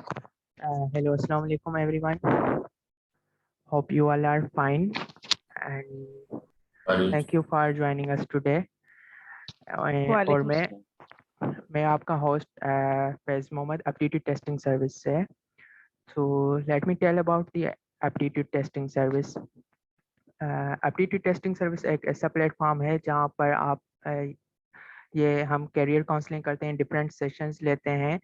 Hello, Assalamu alaikum everyone. Hope you all are fine and Sorry. thank you for joining us today. और मैं आपका host Faiz Mohammed aptitude testing service से। तो let me tell about the aptitude testing service. Aptitude testing service एक ऐसा platform है जहाँ पर आप ये हम करियर काउंसलिंग करते हैं, डिफरेंट सेशंस लेते हैं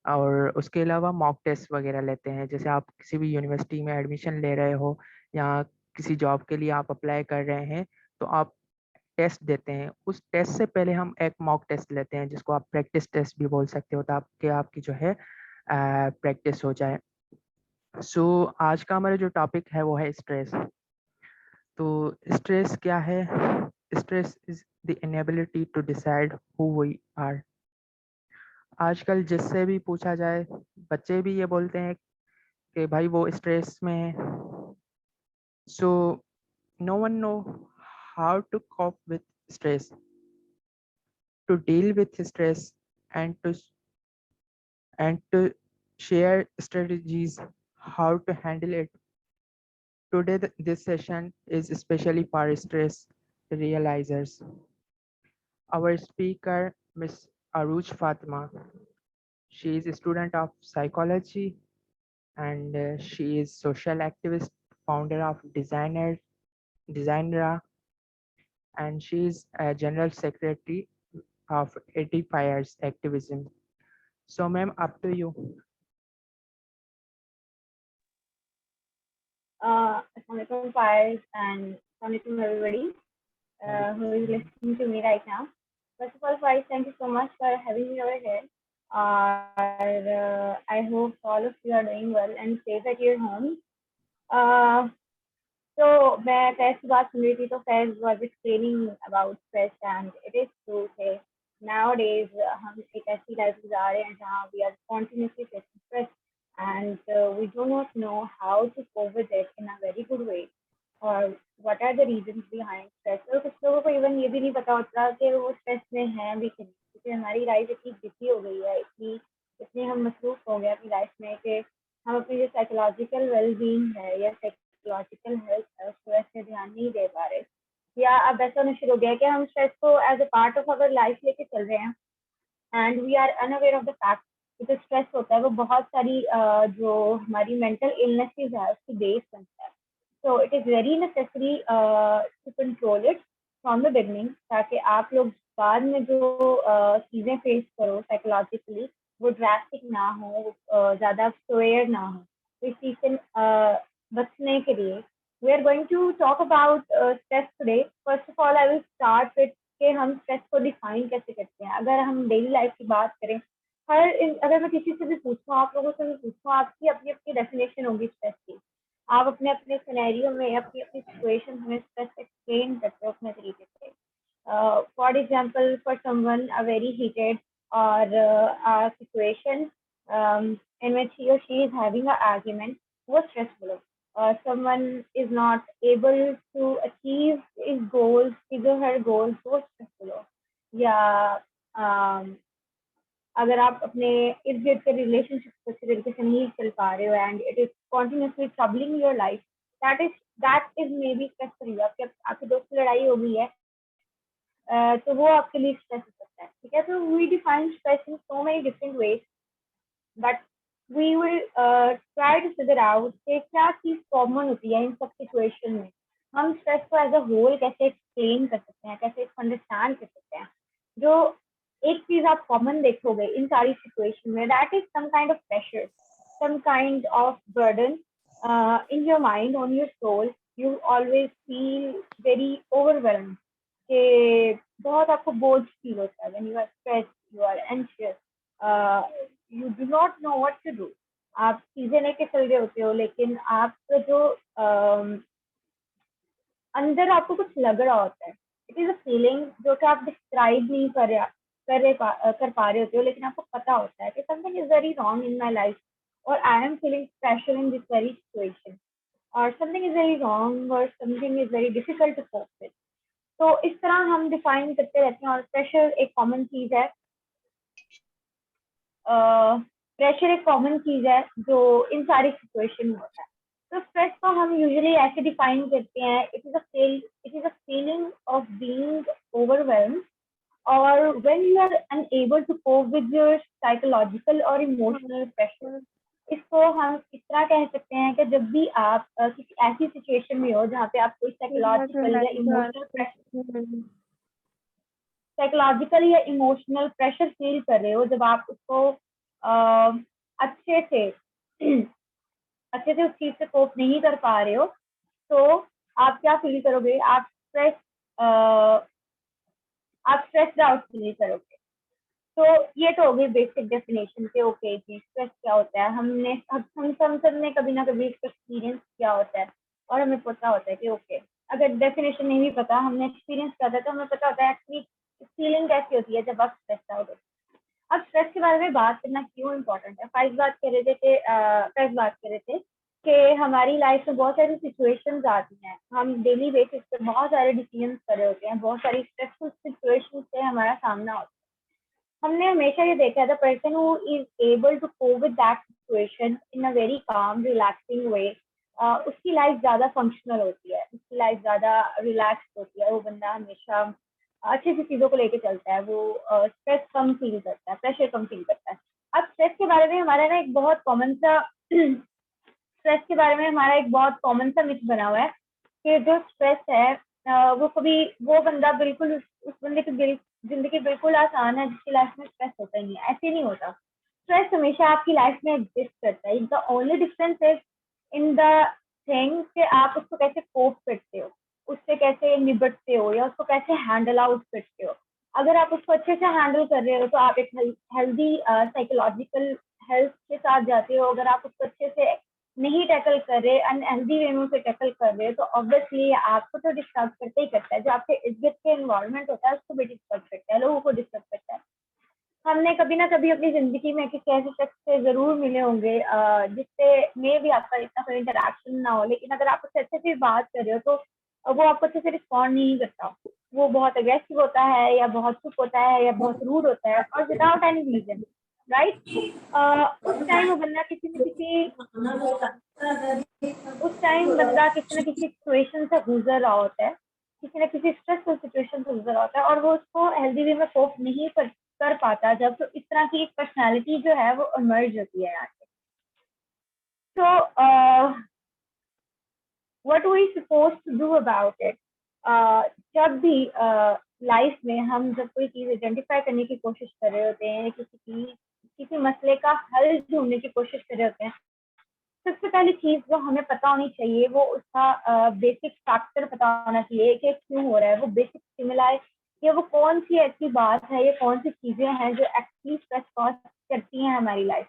और उसके अलावा मॉक टेस्ट वगैरह लेते हैं। जैसे आप किसी भी यूनिवर्सिटी में एडमिशन ले रहे हो या किसी जॉब के लिए आप अप्लाई कर रहे हैं तो आप टेस्ट देते हैं। उस टेस्ट से पहले हम एक मॉक टेस्ट लेते हैं जिसको आप प्रैक्टिस टेस्ट भी बोल सकते हो, ताकि आपकी जो है प्रैक्टिस हो जाए। सो आज का हमारा जो टॉपिक है वो है स्ट्रेस। तो स्ट्रेस क्या है? Stress is the inability to decide who we are. आजकल जिससे भी पूछा जाए, बच्चे भी ये बोलते हैं कि भाई वो स्ट्रेस में है। So no one know how to cope with stress, to deal with stress, and to share strategies how to handle it. Today this session is especially for stress realizers. Our speaker, Miss Aruj Fatima, she is a student of psychology and she is social activist, founder of Designera, and she is a general secretary of Edifiers Activism. So, ma'am, up to you. Assalamualaikum Faiz and Assalamualaikum everybody who is listening to me right now. First of all, Faiz, thank you so much for having me over here. I hope all of you are doing well and safe at your home. So मैं फैज की बात सुन रही थी तो Faiz was explaining about stress and it is true कि nowadays हम एक ऐसी लाइफ गुजार रहे हैं जहाँ we are continuously facing stress and we do not know how to cope with it in a very good way or what are the reasons behind stress. तो कुछ लोगों को इवन ये भी नहीं पता होता कि वो स्ट्रेस में हैं भी कि नहीं, क्योंकि हमारी लाइफ इतनी बिजी हो गई है, इतनी हम मसरूफ हो गए अपनी लाइफ में कि हम अपनी जो साइकोलॉजिकल वेलबींग है या साइकोलॉजिकल हेल्थ है उसको ऐसे ध्यान नहीं दे पा रहे, या अब ऐसा होना शुरू हो गया कि हम स्ट्रेस को as a part of our life लेके चल रहे हैं and we are unaware of the fact कि जो स्ट्रेस होता है वो बहुत सारी जो हमारी मेंटल इलनेसेस है उसकी बेस बनता है. So it is very necessary to control it from the beginning, ताकि आप लोग बाद में जो चीज़ें फेस करो साइकोलॉजिकली वो ड्रास्टिक ना हो, ज़्यादा स्वेयर ना हो. तो इस चीज़ से बचने के लिए we are going to talk about stress today. First of all, I will start with कि हम स्ट्रेस को डिफाइन कैसे करते हैं. अगर हम डेली लाइफ की बात करें, अगर मैं किसी से भी पूछूं, आप लोगों से भी पूछूं, आपकी अपनी अपनी डेफिनेशन होगी स्ट्रेस की. आप अपने अपने सिनेरियो में अपनी अपनी सिचुएशन में स्ट्रेस एक्सप्लेन करते हो अपने तरीके से. For example, for someone a very heated or a situation in which he or she is having an argument, वो stressful हो. Someone is not able to achieve his goals, his or her goals, वो stressful हो. या अगर आप अपने इर्द गिर्द के रिलेशनशिप को अच्छे तरीके से नहीं चल पा रहे हो and it is continuously troubling your life, that is may be stress for you. आपके दोस्त की लड़ाई हो गई है तो वो आपके लिए स्ट्रेस हो सकता है. ठीक है, तो we define stress in so many different ways, but we will try to figure out कि क्या चीज़ कॉमन होती है इन सब सिचुएशन में. हम स्ट्रेस को एज अ होल कैसे एक्सप्लेन कर सकते हैं, कैसे इसको अंडरस्टैंड कर सकते हैं. जो एक चीज़ आप कॉमन देखोगे इन सारी सिचुएशन में, that is some kind of pressure, some kind of burden in your mind, on your soul. You always feel very overwhelmed कि बहुत आपको बोझ फील होता है. When you are stressed, you are anxious, you do not know what to do. आप चीजें लेके चल रहे होते हो लेकिन आपका जो अंदर आपको कुछ लग रहा होता है. इट इज अ फीलिंग जो कि आप डिस्क्राइब नहीं कर पा रहे होते हो, लेकिन आपको पता होता है कि something is very wrong in my life और I am feeling pressure in this very situation, और समथिंग इज वेरी रॉन्ग और something is very difficult to cope with. तो इस तरह हम डिफाइन करते रहते हैं. और प्रेशर एक कॉमन चीज है. प्रेशर एक कॉमन चीज है जो इन सारी सिचुएशन में होता है। तो स्ट्रेस को हम यूजुअली ऐसे डिफाइन करते हैं, it is a feeling of being overwhelmed और when you are unable to cope with your psychological और इमोशनल प्रेशर। इसको हम इस तरह कह सकते हैं कि जब भी आप किसी ऐसी सिचुएशन में हो जहाँ पे आप कोई साइकोलॉजिकल या इमोशनल प्रेशर फील कर रहे हो, जब आप उसको अच्छे से अच्छे से उस चीज से कोप नहीं कर पा रहे हो, तो आप क्या फील करोगे? आप स्ट्रेस्ड आउट फील करोगे। तो ये तो हो गई बेसिक डेफिनेशन के ओके जी स्ट्रेस क्या होता है। हम सब ने कभी ना कभी इसका एक्सपीरियंस किया होता है और हमें पता होता है कि ओके, अगर डेफिनेशन नहीं भी पता, हमने एक्सपीरियंस किया था तो हमें पता होता है एक्चुअली फीलिंग कैसी होती है जब आप स्ट्रेस आउट होते हैं। अब स्ट्रेस के बारे में बात करना क्यों इम्पोर्टेंट है? फर्स्ट बात कर रहे थे कि हमारी लाइफ में बहुत सारी सिचुएशंस आती हैं, हम डेली बेसिस पे बहुत सारे डिसीजंस कर रहे होते हैं, बहुत सारी स्ट्रेसफुल सिचुएशंस से हमारा सामना होता है। हमने हमेशा ये देखा the person who is able to cope with that situation in a very calm relaxing way, उसकी लाइफ ज्यादा फंक्शनल होती है, उसकी लाइफ ज्यादा रिलैक्स होती है। वो बंदा हमेशा अच्छी सी चीजों को लेके चलता है, वो स्ट्रेस कम फील करता है, प्रेशर कम फील करता है। अब स्ट्रेस के बारे में हमारा ना एक बहुत कॉमन सा स्ट्रेस के बारे में हमारा एक बहुत कॉमन सा मिथ बना हुआ है कि जो स्ट्रेस है वो बंदा बिल्कुल उस बंदे की जिंदगी बिल्कुल आसान है जिसकी लाइफ में स्ट्रेस होता ही नहीं है। ऐसे नहीं होता। स्ट्रेस हमेशा आपकी लाइफ में एग्जिस्ट करता है। इनका only difference is in the thing कि आप उसको कैसे कोप करते हो, उससे कैसे निपटते हो या उसको कैसे हैंडल आउट करते हो। अगर आप उसको अच्छे से हैंडल कर रहे हो तो आप एक हेल्दी साइकोलॉजिकल हेल्थ के साथ जाते हो। अगर आप उसको अच्छे से नहीं टैकल कर रहे, अनहेल्दी वे में उसे टैकल कर रहे, तो ऑब्वियसली आपको तो डिस्टर्ब करते ही करता है। जो आपके इर्द गिर्द के एनवायरनमेंट होता है उसको भी डिस्टर्ब करता है, लोगों को डिस्टर्ब करता है। हमने कभी ना कभी अपनी जिंदगी में किसी ऐसे शख्स से जरूर मिले होंगे जिससे मे भी आपका इतना कोई इंटरेक्शन ना हो, लेकिन अगर आप उससे अच्छे से बात कर रहे हो तो वो आपको अच्छे से रिस्पॉन्ड नहीं करता। वो बहुत अग्रेसिव होता है या बहुत चुप होता है या बहुत रूड होता है और विदाउट एनी रीजन, राइट? उस टाइम वो बंदा किसी न किसी सिचुएशन से गुजर रहा होता है, किसी न किसी स्ट्रेसफुल सिचुएशन से गुजर रहा होता है और वो उसको हेल्दी वे में कोप नहीं कर पाता जब, तो इस तरह की एक पर्सनैलिटी जो है वो इमर्ज होती है यहाँ से। तो what we suppose to do about it? जब भी लाइफ में हम जब कोई चीज आइडेंटिफाई करने की कोशिश कर रहे होते हैं, किसी मसले का हल ढूंढने की कोशिश कर रहे होते हैं, सबसे पहली चीज जो हमें पता होनी चाहिए वो उसका बेसिक फैक्टर पता होना चाहिए कि क्यों हो रहा है। वो बेसिक स्टिमुलाई या वो कौन सी ऐसी बात है या कौन सी चीजें हैं जो एक्चुअली स्ट्रेस कॉज करती हैं हमारी लाइफ।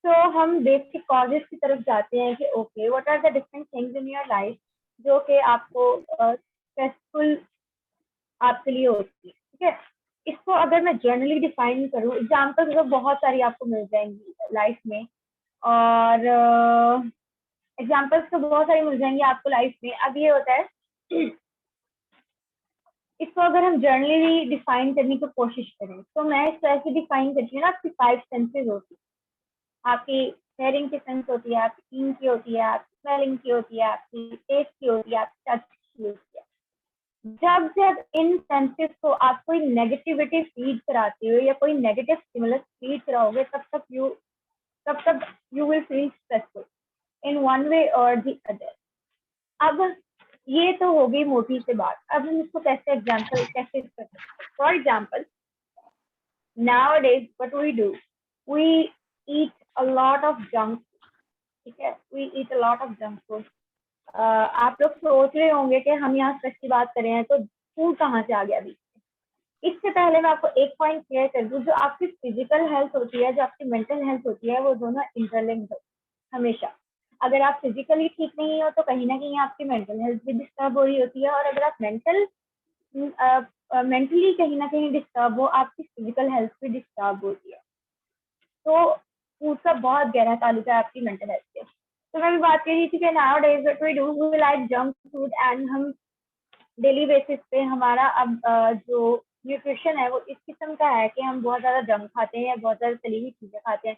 तो हम बेसिक कॉजेस की तरफ जाते हैं कि okay what are the different things in your life जो कि आपको स्ट्रेसफुल आपके लिए होती है। ठीक है, इसको अगर मैं जनरली डिफाइन करूँ, एग्जाम्पल्स तो बहुत सारी आपको मिल जाएंगी लाइफ में, और एग्जाम्पल्स तो बहुत सारी मिल जाएंगी आपको लाइफ में। अब ये होता है इसको अगर हम जर्नली डिफाइन करने की कोशिश करें तो मैं इसको ऐसे डिफाइन करती हूँ ना, आपकी 5 सेंसेस होती है। आपकी हेयरिंग की सेंस होती है, आपकी सीइंग की होती है, आपकी स्मेलिंग की होती है, आपकी टेस्ट की होती है, आपकी टच की होती है। जब जब इन सेंसेस को आप कोई नेगेटिविटी फीड कराते हो या कोई नेगेटिव स्टिमुलस फीड कराओगे तब तक you will feel stressful in one way और द अदर। अब ये तो हो गई मोटी से बात। अब हम इसको कैसे कर सकते हैं? For example, nowadays what we do, we eat a lot of junk, ठीक है, we eat a lot of junk food। आप लोग सोच रहे होंगे कि हम यहाँ स्ट्रेस की बात कर रहे हैं तो फूड कहाँ से आ गया अभी। इससे पहले मैं आपको एक पॉइंट क्लियर कर दूं, जो आपकी फिजिकल हेल्थ होती है, जो आपकी मेंटल हेल्थ होती है, वो दोनों इंटरलिंक्ड है हमेशा। अगर आप फिजिकली ठीक नहीं हो तो कहीं ना कहीं आपकी मेंटल हेल्थ भी डिस्टर्ब हो रही होती है, और अगर आप मेंटली कहीं ना कहीं डिस्टर्ब हो, आपकी फिजिकल हेल्थ भी डिस्टर्ब होती है। तो फूड का बहुत गहरा ताल्लुक है आपकी मेंटल हेल्थ से। तो मैं भी बात कर रही थी कि nowadays what we do, we like junk food, and हम डेली बेसिस पे हमारा अब जो न्यूट्रिशन है वो इस किस्म का है कि हम बहुत ज्यादा जंक खाते हैं या बहुत ज्यादा तली हुई चीजें खाते हैं।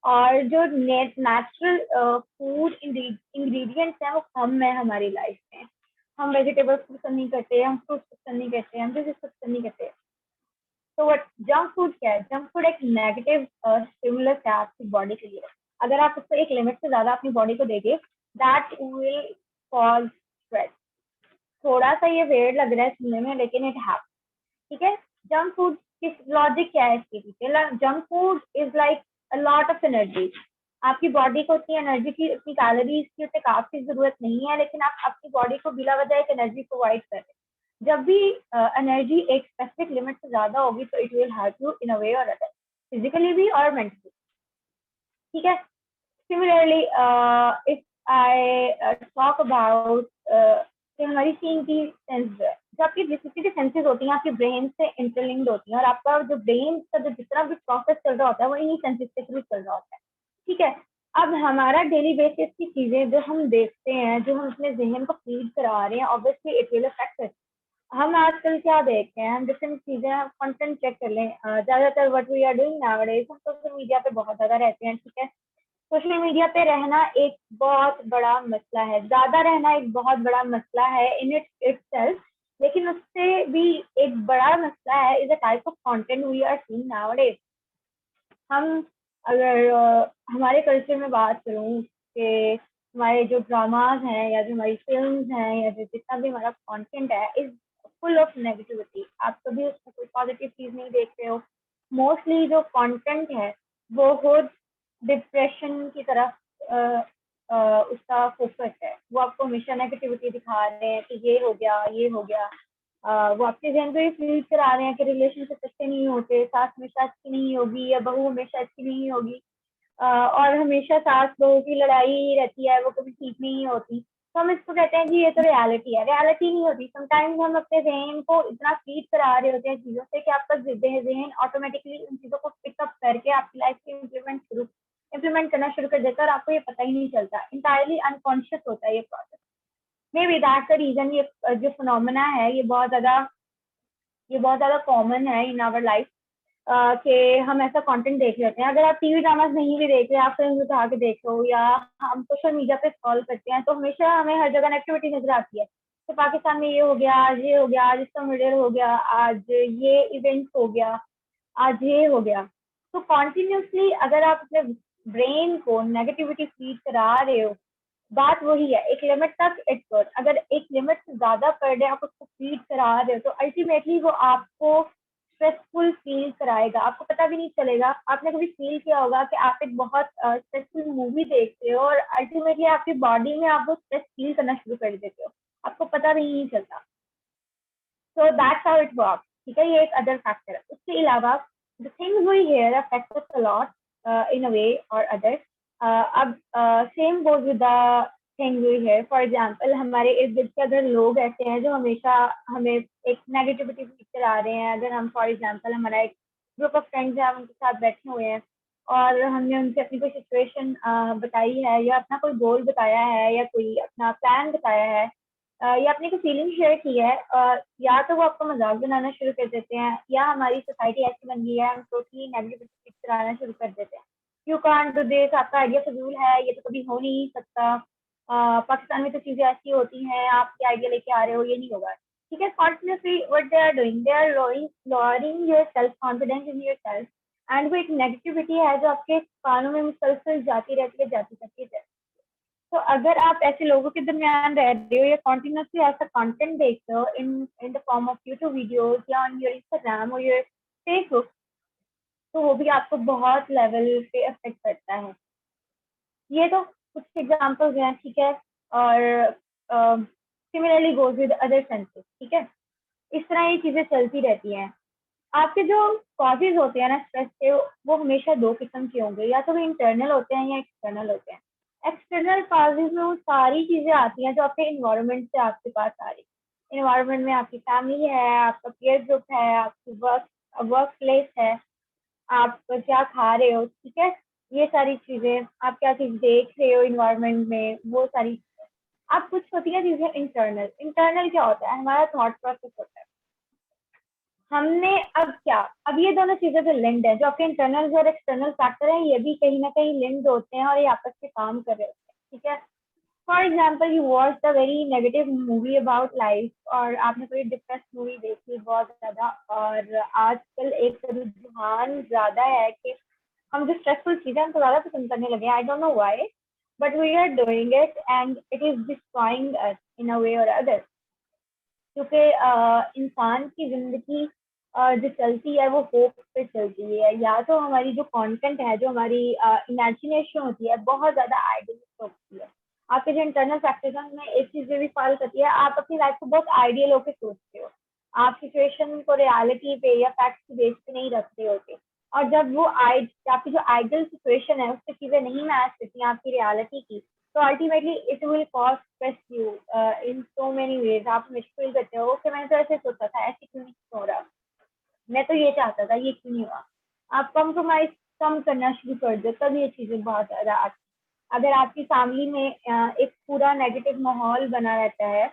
और जो नेचुरल फूड इंग्रेडिएंट्स हैं वो कम है हमारी लाइफ में। हम वेजिटेबल्स पसंद नहीं करते, हम फ्रूट्स पसंद नहीं करते, हम जूसेस पसंद नहीं करते। तो वट जंक फूड क्या है? जंक फूड एक नेगेटिव स्टिमुलस है आपकी बॉडी के लिए। अगर आप उसको एक लिमिट से ज्यादा अपनी बॉडी को देंगे, दैट विल कॉज स्ट्रेस। थोड़ा सा ये वेird लग रहा है सुनने में, लेकिन इट हैप, ठीक है। जंक फूड किस लॉजिक क्या है इसके पीछे? Junk food is like a lot of energy. आपकी बॉडी को उतनी एनर्जी की, उतनी कैलोरीज की, उतने काफी जरूरत नहीं है, लेकिन आप अपनी बॉडी को बिला वजह एक एनर्जी प्रोवाइड कर रहे हैं। जब भी एनर्जी एक स्पेसिफिक लिमिट से ज्यादा होगी तो it will help you in a way और अदर, फिजिकली भी और मेंटली, ठीक है। Similarly if I talk about हमारी सीइंग की सेंस जो है, जो आपकी जितनी भी सेंसेस होती हैं आपके ब्रेन से इंटरलिंक्ड होती हैं, और आपका जो ब्रेन का जो जितना भी प्रोसेस चल रहा होता है वो इन्हीं सेंसेस के थ्रू चल रहा होता है, ठीक है। अब हमारा डेली बेसिस की चीजें जो हम देखते हैं, जो हम अपने जहन को फीड करा रहे हैं, ऑब्वियसली इट विल अफेक्ट। हम आजकल क्या देखते हैं, हम डिफरेंट चीजें कंटेंट चेक कर लें, ज्यादातर what we are doing nowadays, हम सोशल मीडिया पे बहुत ज्यादा रहते हैं, ठीक है। सोशल मीडिया पे रहना एक बहुत बड़ा मसला है, ज्यादा रहना एक बहुत बड़ा मसला है इन इटसेल्फ, लेकिन उससे भी एक बड़ा मसला है is a type of content we are seeing nowadays. हम अगर हमारे कल्चर में बात करूँ कि हमारे जो ड्रामाज हैं या जो हमारी फिल्म्स हैं या जो जितना भी हमारा कंटेंट है इज फुल ऑफ नेगेटिविटी। आप कभी उसमें कोई पॉजिटिव चीज नहीं देख रहे हो। मोस्टली जो कंटेंट है वो खुद डिप्रेशन की तरफ उसका फोकस है। वो आपको हमेशा नेगेटिविटी दिखा रहे हैं कि ये हो गया, ये हो गया। वो आपके जहन को ये फीड करा रहे हैं कि रिलेशनशिप अच्छे नहीं होते, सास हमेशा अच्छी नहीं होगी या बहू हमेशा अच्छी नहीं होगी, और हमेशा सास बहू की लड़ाई ही रहती है, वो कभी ठीक नहीं होती। तो हम इसको कहते हैं कि ये तो रियलिटी है। रियलिटी नहीं होती। समटाइम्स हम अपने जहन को इतना फीड करा रहे होते हैं चीजों से कि आपका जहन ऑटोमेटिकली उन चीजों को पिकअप करके आपकी लाइफ में इम्प्लीमेंट करना शुरू कर देता है, और आपको ये पता ही नहीं चलता। इंटायरली अनकॉन्शियस होता है ये process. Maybe that's the reason ये जो फिनोमेना है ये बहुत ज्यादा कॉमन है इन आवर लाइफ, कि हम ऐसा कंटेंट देख लेते हैं। अगर आप टीवी ड्रामास नहीं भी देख रहे हैं, आप फिल्म उठा के देखो या हम सोशल मीडिया पे स्क्रॉल करते हैं, तो हमेशा हमें हर जगह नेगेटिविटी नजर आती है। तो पाकिस्तान में ये हो गया, आज ये हो गया, आज इसका मर्डर हो गया, आज ये इवेंट हो गया, आज ये हो गया। तो कॉन्टिन्यूसली अगर आप अपने ब्रेन को नेगेटिविटी फीड करा रहे हो, बात वही है, एक लिमिट तक इट्स गुड। अगर एक लिमिट से ज्यादा पर डे आप उसको फीड करा रहे हो तो अल्टीमेटली वो आपको स्ट्रेसफुल फील कराएगा। आपको पता भी नहीं चलेगा। आपने कभी फील किया होगा कि आप एक बहुत स्ट्रेसफुल मूवी देख रहे हो और अल्टीमेटली आपकी बॉडी में आप वो स्ट्रेस फील करना शुरू कर देते हो, आपको पता भी नहीं चलता। So that's how it work, ठीक है। ये एक अदर फैक्टर है। उसके अलावा the things we hear affect us a lot in a way और अदर। अब same goes with the thing we hear. For example, हमारे इर्द गिर्द के अगर लोग ऐसे हैं जो हमेशा हमें एक नेगेटिविटी फीचर आ रहे हैं, अगर हम फॉर एग्जांपल हमारा एक ग्रुप ऑफ फ्रेंड्स है, हम उनके साथ बैठे हुए हैं और हमने उनसे अपनी कोई सिचुएशन बताई है या अपना कोई गोल बताया है या कोई अपना प्लान बताया है, या अपनी कोई फीलिंग शेयर की है, या तो वो आपको मजाक बनाना शुरू कर देते हैं, या हमारी सोसाइटी ऐसी बन गई है हम टोटली नेगेटिविटी पिक्चर आना शुरू कर देते हैं। यू कांट डू दिस, आपका आइडिया फजूल है, ये तो कभी हो नहीं सकता, पाकिस्तान में तो चीजें ऐसी होती हैं, आप क्या आइडिया लेके आ रहे हो, ये नहीं होगा, ठीक है। Continuously what they are doing, they are lowering your self confidence in your self. And वो एक नेगेटिविटी है जो आपके कानों में मुसलसल जाती रहती है, जाती रहती है। तो अगर आप ऐसे लोगों के दरमियान रह रहे हो या कॉन्टिन्यूसली ऐसा कंटेंट देख रहे हो in in the form of YouTube videos या ऑन योर इंस्टाग्राम और योर फेसबुक, तो वो भी आपको बहुत लेवल पे अफेक्ट करता है। ये तो कुछ एग्जांपल्स हैं, ठीक है। और similarly goes with other senses, ठीक है। इस तरह ये चीजें चलती रहती हैं। आपके जो कॉजेज होते हैं ना स्ट्रेस के, वो हमेशा दो किस्म के होंगे, या तो वो इंटरनल होते हैं या एक्सटर्नल होते हैं। एक्सटर्नल कॉजेज में वो सारी चीजें आती हैं जो आपके इन्वायरमेंट से आपके पास आ रही। इन्वायरमेंट में आपकी फैमिली है, आपका पीयर ग्रुप है, आपकी वर्क प्लेस है, आप क्या खा रहे हो, ठीक है। ये सारी चीजें, आप क्या चीज देख रहे हो इन्वायरमेंट में, वो सारी चीजें। आप कुछ होती है चीजें इंटरनल। इंटरनल क्या होता है? हमारा थॉट प्रोसेस होता है। हमने अब क्या, अब ये दोनों चीजें जो लिंक्ड है, जो आपके इंटरनल और एक्सटर्नल फैक्टर है, ये भी कहीं ना कहीं लिंक्ड होते हैं और ये आपस में काम कर रहे होते हैं, ठीक है। For example, you watch the very negative movie about life, और आपने कोई डिप्रेस मूवी देखी बहुत ज्यादा, और आजकल एक रुझान ज्यादा है कि हम जो स्ट्रेसफुल चीजें हमको ज्यादा पसंद करने लगे, I don't know why, but we are doing it and it is destroying us in a way और अदर। क्योंकि इंसान की जिंदगी जो चलती है वो होप पे चलती है, या तो हमारी जो कंटेंट है, जो हमारी इमेजिनेशन होती है, बहुत ज्यादा आइडियलिस्ट होती है। आपके जो इंटरनल फैक्टर्स में एक चीज ये भी फॉल करती है, आप अपनी लाइफ को बहुत आइडियल होकर सोचते हो, आप सिचुएशन को रियलिटी पे या फैक्ट की बेस पे नहीं रखते होते। और जब वो आपकी जो आइडियल सिचुएशन है उससे चीजें नहीं मैच करती आपकी रियलिटी की, तो ultimately it will cause stress you in so many ways. आप हमेशा फील करते हो कि मैंने तो ऐसे सोचा था, ऐसे क्यों नहीं हो रहा, मैं तो ये चाहता था, ये क्यों नहीं हुआ। आप कम्प्रोमाइज कम करना शुरू कर दो, तब ये चीजें बहुत ज्यादा आती। अगर आपकी फैमिली में एक पूरा नेगेटिव माहौल बना रहता है,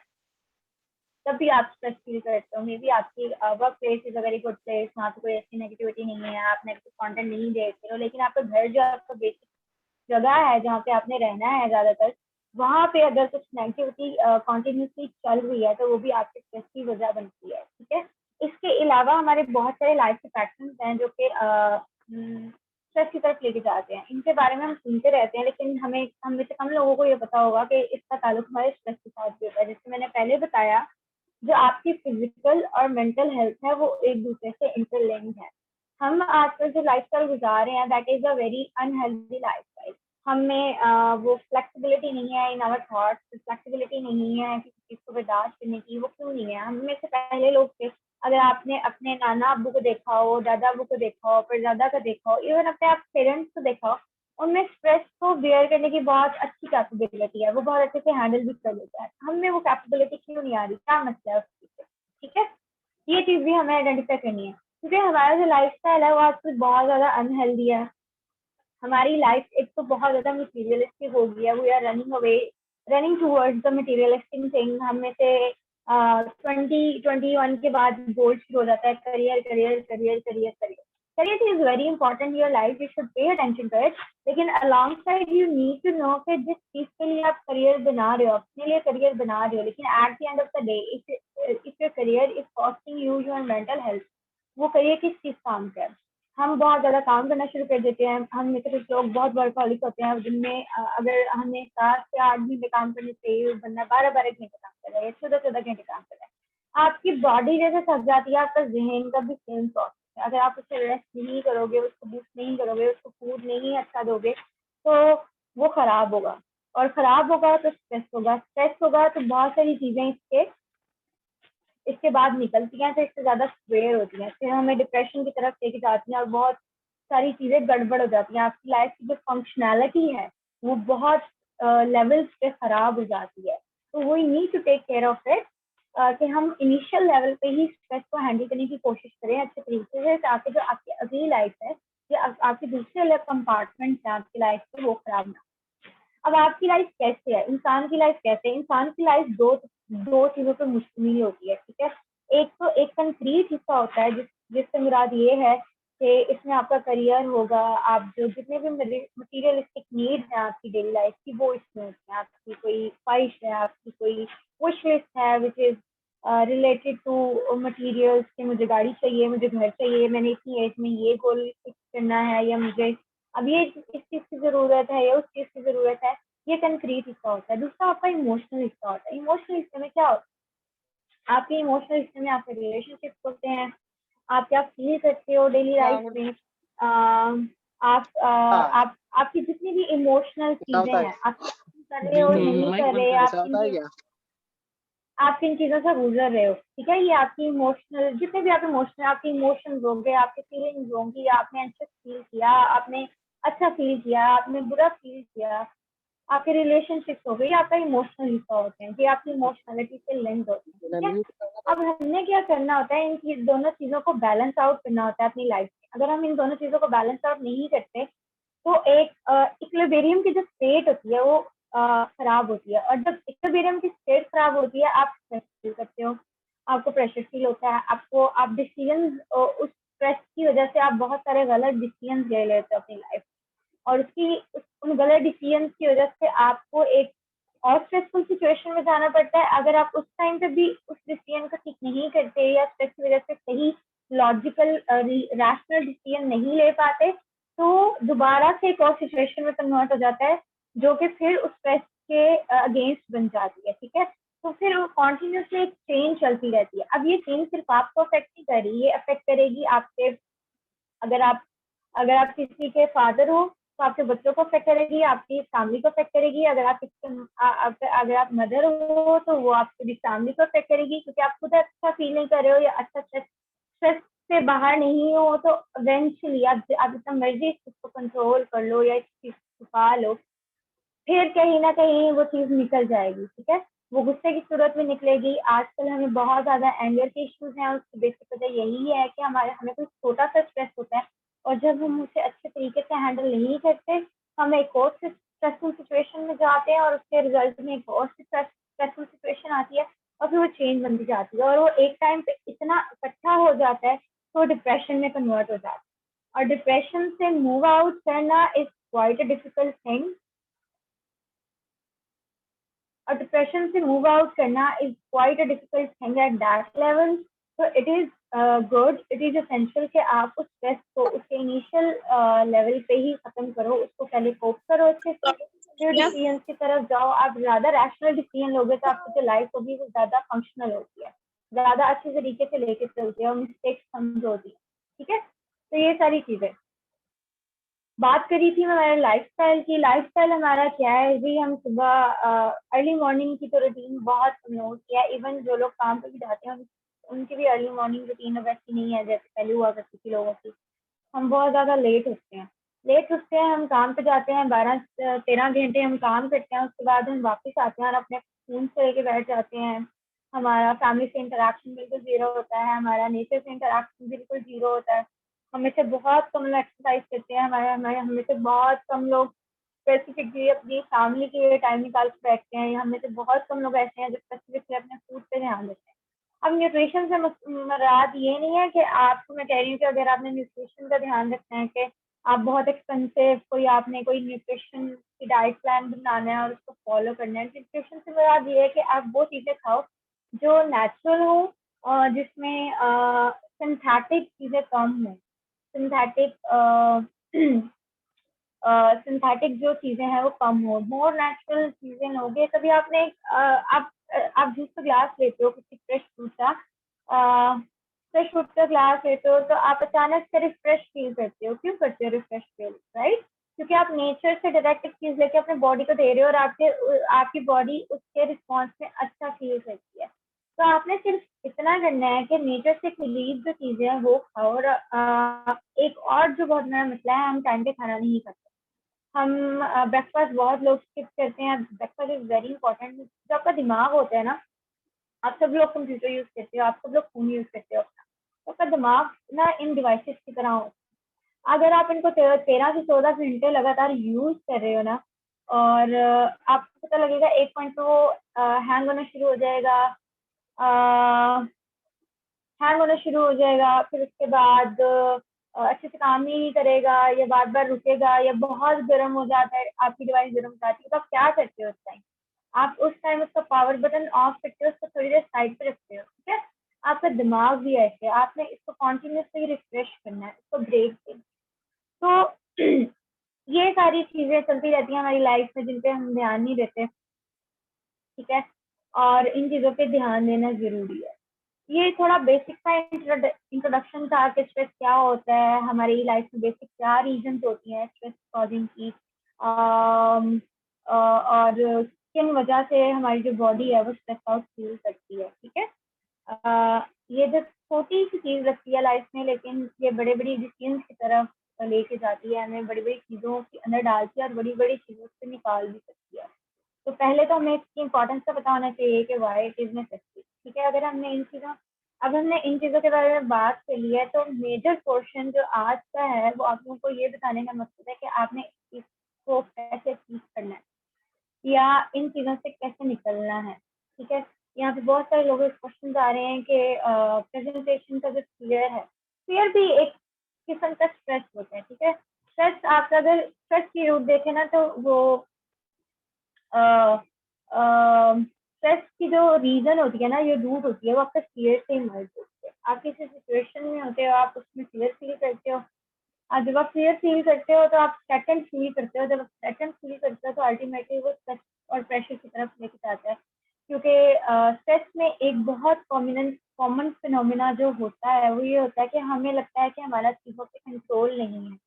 तब भी आप स्ट्रेस फील करते हो। मे बी आपकी work place is a very good place, वहाँ पे कोई ऐसी नेगेटिविटी नहीं है, आप नेगेटिव कंटेंट नहीं देखते हो, लेकिन आपका घर जो आपका बेसिक जगह है जहाँ पे आपने रहना है ज्यादातर, वहाँ पे अगर कुछ नेगेटिविटी कॉन्टिन्यूसली चल रही है, तो वो भी आपके स्ट्रेस की वजह बनती है, ठीक है। इसके अलावा हमारे बहुत सारे लाइफ के पैटर्न हैं जो कि स्ट्रेस की तरफ लेके जाते हैं। इनके बारे में हम सुनते रहते हैं, लेकिन हम में से कम लोगों को ये पता होगा कि इसका ताल्लुक हमारे स्ट्रेस के साथ भी होता है। जैसे मैंने पहले बताया, जो आपकी फिजिकल और मेंटल हेल्थ है वो एक दूसरे से इंटरलिंक्ड है। हम आजकल जो लाइफस्टाइल गुजार रहे हैं, that is a very unhealthy lifestyle. हमें वो फ्लेक्सिबिलिटी नहीं है इन आवर थॉट्स, फ्लेक्सिबिलिटी नहीं है किसी चीज को बर्दाश्त करने की। वो क्यों नहीं है? हम में से पहले लोग थे, अगर आपने अपने नाना अब्बू को देखा हो, दादा अब्बू को देखा हो, परदादा का देखा हो, इवन अपने आप पेरेंट्स को देखा हो, उनमें स्ट्रेस को बेयर करने की बहुत अच्छी कैपेबिलिटी है, वो बहुत अच्छे से हैंडल भी कर लेता है। हमें वो कैपेबिलिटी क्यों नहीं आ रही? क्या मसला है उसकी? ठीक है, ये चीज भी हमें आइडेंटिफाई करनी है, क्योंकि हमारा जो लाइफस्टाइल है वो आजकल बहुत ज्यादा अनहेल्दी है। हमारी लाइफ एक तो बहुत ज्यादा मटीरियलिस्टिक हो गई है, we are running towards the materialistic thing. हम में से 2021 के बाद गोल शुरू हो जाता है, career career career career career. Career is very important in your life, you should pay attention to it, लेकिन alongside you need to know कि जिस चीज के लिए आप करियर बना रहे हो, अपने लिए करियर बना रहे हो, लेकिन at the end of the day if your career is costing you your mental health, वो करियर किस चीज काम का है। हम बहुत ज्यादा काम करना शुरू कर देते हैं। हम में से कुछ लोग बहुत वर्कहॉलिक होते हैं, जिनमें अगर हमें 7 से 8 घंटे काम करने चाहिए, बंदा 12-12 घंटे काम कर रहा है, 14-14 घंटे काम कर रहा है। आपकी बॉडी जैसे थक जाती है, आपका जहन का भी सेम प्रोसेस है। अगर आप उसे रेस्ट नहीं करोगे, उसको बूस्ट नहीं करोगे, उसको फूड नहीं अच्छा दोगे, तो वो खराब होगा। और खराब होगा तो स्ट्रेस होगा, स्ट्रेस होगा तो बहुत सारी चीजें इसके बाद निकलती हैं, तो इससे ज्यादा स्वेयर होती हैं, फिर हमें डिप्रेशन की तरफ लेके जाती हैं, और बहुत सारी चीजें गड़बड़ हो जाती हैं। आपकी लाइफ की जो फंक्शनैलिटी है वो बहुत लेवल पे खराब हो जाती है। तो we need to take care of it, कि हम इनिशियल लेवल पे ही स्ट्रेस को हैंडल करने की कोशिश करें अच्छे तरीके से, ताकि जो आपकी अगली लाइफ है या आपके दूसरे अलग कंपार्टमेंट है आपकी लाइफ के, वो खराब ना। अब आपकी लाइफ कैसे है, इंसान की लाइफ कैसे है? इंसान की लाइफ दो दो चीजों पर मुश्तमिल होती है, ठीक है। एक तो एक कंक्रीट हिस्सा होता है जिससे मुराद ये है कि इसमें आपका करियर होगा, आप जो जितने भी मटीरियलिस्टिक नीड्स हैं आपकी डेली लाइफ की, वो इसमें होती हैं। आपकी कोई ख्वाहिश है, आपकी कोई विश लिस्ट है which is related to materials, कि मुझे गाड़ी चाहिए, मुझे घर चाहिए, मैंने इतनी एज में ये गोल फिक्स करना है, या मुझे अब ये इस चीज की जरूरत है या उस चीज की जरूरत है। ये कंक्रीट हिस्सा होता है। दूसरा आपका इमोशनल हिस्सा होता है। इमोशनल हिस्से में क्या होता है? आपके इमोशनल हिस्से में आपके रिलेशनशिप होते हैं, आप क्या फील करते हो डेली लाइफ में, आप आपकी जितनी भी इमोशनल क्या चीजें होता है? हैं, आप कर रहे हो नहीं कर रहे, ऐसा होता है क्या? आप किन चीजों से गुजर रहे हो, ठीक है। ये आपकी इमोशनल, जितने भी आप इमोशनल, आपके इमोशंस होंगे, आपके फीलिंग्स होंगी, आपने एंशियस फील किया, आपने अच्छा फील किया, आपने बुरा फील किया, आपके रिलेशनशिप हो गई, आपका इमोशनल हिस्सा होते हैं, ये आपकी इमोशनलिटी से लिंक होते हैं, ठीक है। म्यूट करना अब हमने क्या करना होता है, इन दोनों चीजों को बैलेंस आउट करना होता है अपनी लाइफ में। अगर हम इन दोनों चीजों को बैलेंस आउट नहीं करते, तो एक इक्विलिब्रियम की जो स्टेट होती है वो खराब होती है, और जब इक्विलिब्रियम की स्टेट खराब होती है, आप स्ट्रेस फील करते हो, आपको प्रेशर फील होता है, आप डिसीजन उस स्ट्रेस की वजह से आप बहुत सारे गलत डिसीजन ले लेते हो अपनी लाइफ, और उन गलत डिसीजन की वजह से आपको एक और स्ट्रेसफुल सिचुएशन में जाना पड़ता है। अगर आप उस टाइम पे भी उस डिसीजन को ठीक नहीं करते या स्ट्रेस की वजह से सही लॉजिकल रैशनल डिसीजन नहीं ले पाते, तो दोबारा से एक और सिचुएशन में कन्वर्ट हो जाता है, जो कि फिर उस स्ट्रेस के अगेंस्ट बन जाती है। ठीक है, तो फिर वो कॉन्टिन्यूसली एक चेंज चलती रहती है। अब ये चेंज सिर्फ आपको अफेक्ट नहीं कर रही, ये अफेक्ट करेगी आपके, अगर आप किसी के फादर हो तो आपके बच्चों को अफेक्ट करेगी, आपकी फैमिली को अफेक्ट करेगी। अगर आप मदर हो तो वो आपकी फैमिली को अफेक्ट करेगी, क्योंकि आप खुद अच्छा फील नहीं कर रहे हो या अच्छा स्ट्रेस से बाहर नहीं हो, तो इवेंचुअली आप जितना मर्जी इसको कंट्रोल कर लो या इस चीज को छुपा लो, फिर कहीं ना कहीं वो चीज निकल जाएगी। ठीक है, वो गुस्से की सूरत में निकलेगी। आजकल हमें बहुत ज्यादा एंगर के इश्यूज हैं, उसकी बेसिक वजह यही है कि हमें कोई छोटा सा स्ट्रेस होता है, और जब हम उसे अच्छे तरीके से हैंडल नहीं करते, हम एक और स्ट्रेसफुल सिचुएशन में जाते हैं, और उसके रिजल्ट में एक और स्ट्रेसफुल सिचुएशन आती है, और फिर वो चेंज बनती जाती है, और वो एक टाइम पे इतना इकट्ठा हो जाता है तो डिप्रेशन में कन्वर्ट हो जाता है। और डिप्रेशन से मूव आउट करना is quite a difficult thing, और डिप्रेशन से मूव आउट करना is quite a difficult thing at that level. तो it is good, it is essential कि आप उस स्ट्रेस को उसके इनिशियल लेवल पे ही खत्म करो, उसको पहले कोप करो अच्छे से, फिर डिसीजन की तरफ जाओ। आप ज्यादा रैशनल डिसीजन लोगे तो आपकी जो लाइफ होगी वो ज्यादा फंक्शनल होती है, ज्यादा अच्छे तरीके से लेके चलती है, और मिस्टेक्स कम होती है। ठीक है, तो ये सारी चीजें बात करी थी मैं हमारे लाइफस्टाइल की। लाइफस्टाइल हमारा क्या है जी, हम सुबह अर्ली मॉर्निंग की तो रूटीन बहुत नोट किया है। इवन जो लोग काम पे भी जाते हैं उनकी भी अर्ली मॉर्निंग रूटीन अब ऐसी नहीं है जैसे पहले हुआ करती थी लोगों की। हम बहुत ज्यादा लेट उठते हैं, हम काम पे जाते हैं, 12-13 घंटे हम काम करते हैं, उसके बाद हम वापस आते हैं और अपने फोन से लेके बैठ जाते हैं। हमारा फैमिली से इंटरेक्शन बिल्कुल जीरो होता है, हमारा नेचर से इंटरेक्शन बिल्कुल जीरो होता है। हमें से बहुत कम लोग एक्सरसाइज करते हैं, हमारे हमारे हमें से बहुत कम लोग स्पेसिफिकली अपनी फैमिली के लिए टाइम निकाल के बैठते हैं, या हमें से बहुत कम लोग ऐसे हैं जो स्पेसिफिकली अपने फूड पे ध्यान देते हैं। अब न्यूट्रिशन से मुराद ये नहीं है कि आपको, मैं कह रही हूँ कि अगर आपने न्यूट्रिशन का ध्यान रखना है कि आप बहुत एक्सपेंसिव आपने कोई न्यूट्रिशन की डाइट प्लान बनाना है और उसको फॉलो करना है। न्यूट्रिशन से मुराद ये है कि आप वो चीज़ें खाओ जो नेचुरल हो, और जिसमें सिंथेटिक चीज़ें कम हो। सिंथेटिक सिंथेटिक जो चीजें हैं वो कम हो, मोर नेचुरल चीजें लोगे। कभी आपने आप जूस का ग्लास लेते हो किसी फ्रेश फ्रूट का ग्लास लेते हो, तो आप अचानक से रिफ्रेश फील करते हो। क्यों करते हो रिफ्रेश फील? राइट, क्योंकि आप नेचर से डायरेक्ट एक चीज लेके अपने बॉडी को दे रहे हो, और आपकी बॉडी उसके रिस्पॉन्स में अच्छा फील करती है। तो आपने सिर्फ इतना करना है कि नेचर से रिलीज जो चीजें हैं वो खाओ। और एक और जो बहुत बड़ा मसला है, हम टाइम पे खाना नहीं खाते। हम ब्रेकफास्ट बहुत लोग स्किप करते हैं। Breakfast is very important. जो आपका दिमाग होता है ना, आप सब लोग कंप्यूटर यूज करते हो, आप सब लोग फोन यूज करते हो, तो आपका दिमाग ना इन डिवाइसेस की तरह होता है। अगर आप इनको 13 से 14 घंटे लगातार यूज कर रहे हो ना, और आपको पता लगेगा एक पॉइंट पे वो हैंग होना शुरू हो जाएगा, फिर उसके बाद अच्छे से काम ही नहीं करेगा, या बार बार रुकेगा, या बहुत गर्म हो जाता है, आपकी डिवाइस गर्म हो जाती है, तो आप क्या करते हो उस टाइम? आप उस टाइम उसका पावर बटन ऑफ करते हो, उसको थोड़ी देर साइड पे रखते हो। ठीक है, आपका दिमाग भी ऐसे है, आपने इसको कॉन्टिन्यूसली रिफ्रेश करना है, इसको ब्रेक देना। तो ये सारी चीजें चलती रहती हैं हमारी लाइफ में, जिन पे हम ध्यान नहीं देते। ठीक है, और इन चीजों पे ध्यान देना जरूरी है। ये थोड़ा बेसिक सा इंट्रोडक्शन था कि स्ट्रेस क्या होता है हमारी लाइफ में, बेसिक क्या रीजन होती हैं स्ट्रेस कॉजिंग की, और किन वजह से हमारी जो बॉडी है वो स्ट्रेस आउट फील करती है। ठीक है, ये जो छोटी सी चीज लगती है लाइफ में, लेकिन ये बड़े बड़ी डिसीजन की तरफ लेके जाती है, हमें बड़ी बड़ी चीजों के अंदर डालती है, और बड़ी बड़ी चीजों से निकाल भी सकती है। तो पहले तो हमें इसकी इम्पोर्टेंस का पता होना चाहिए कि वाई इट इज नेसेसरी। ठीक है, अगर हमने इन चीज़ों के बारे में बात कर ली है, तो मेजर पोर्शन जो आज का है वो आप लोगों को ये बताने का मकसद है कि आपने इसको कैसे ठीक करना है, या इन चीज़ों से कैसे निकलना है। ठीक है, यहाँ पे बहुत सारे लोगों के क्वेश्चन आ रहे हैं कि प्रेजेंटेशन का जो फियर है, फियर भी एक किस्म का स्ट्रेस होता है, ठीक है। स्ट्रेस, आप अगर स्ट्रेस की रूट देखें ना तो वो स्ट्रेस की जो रीजन होती है ना, ये रूट होती है, वो आपका फियर से इमर्ज होती है। आप किसी सिचुएशन में होते हो, आप उसमें फियर फील करते हो, और जब आप फियर फील करते हो तो आप सेकंड फील करते हो, जब आप सेकंड फील करते हो तो अल्टीमेटली वो स्ट्रेस और प्रेशर की तरफ लेके जाता है। क्योंकि स्ट्रेस में एक बहुत कॉमन फिनोमिना जो होता है वो ये होता है कि हमें लगता है कि हमारा चीज़ों पे कंट्रोल नहीं है।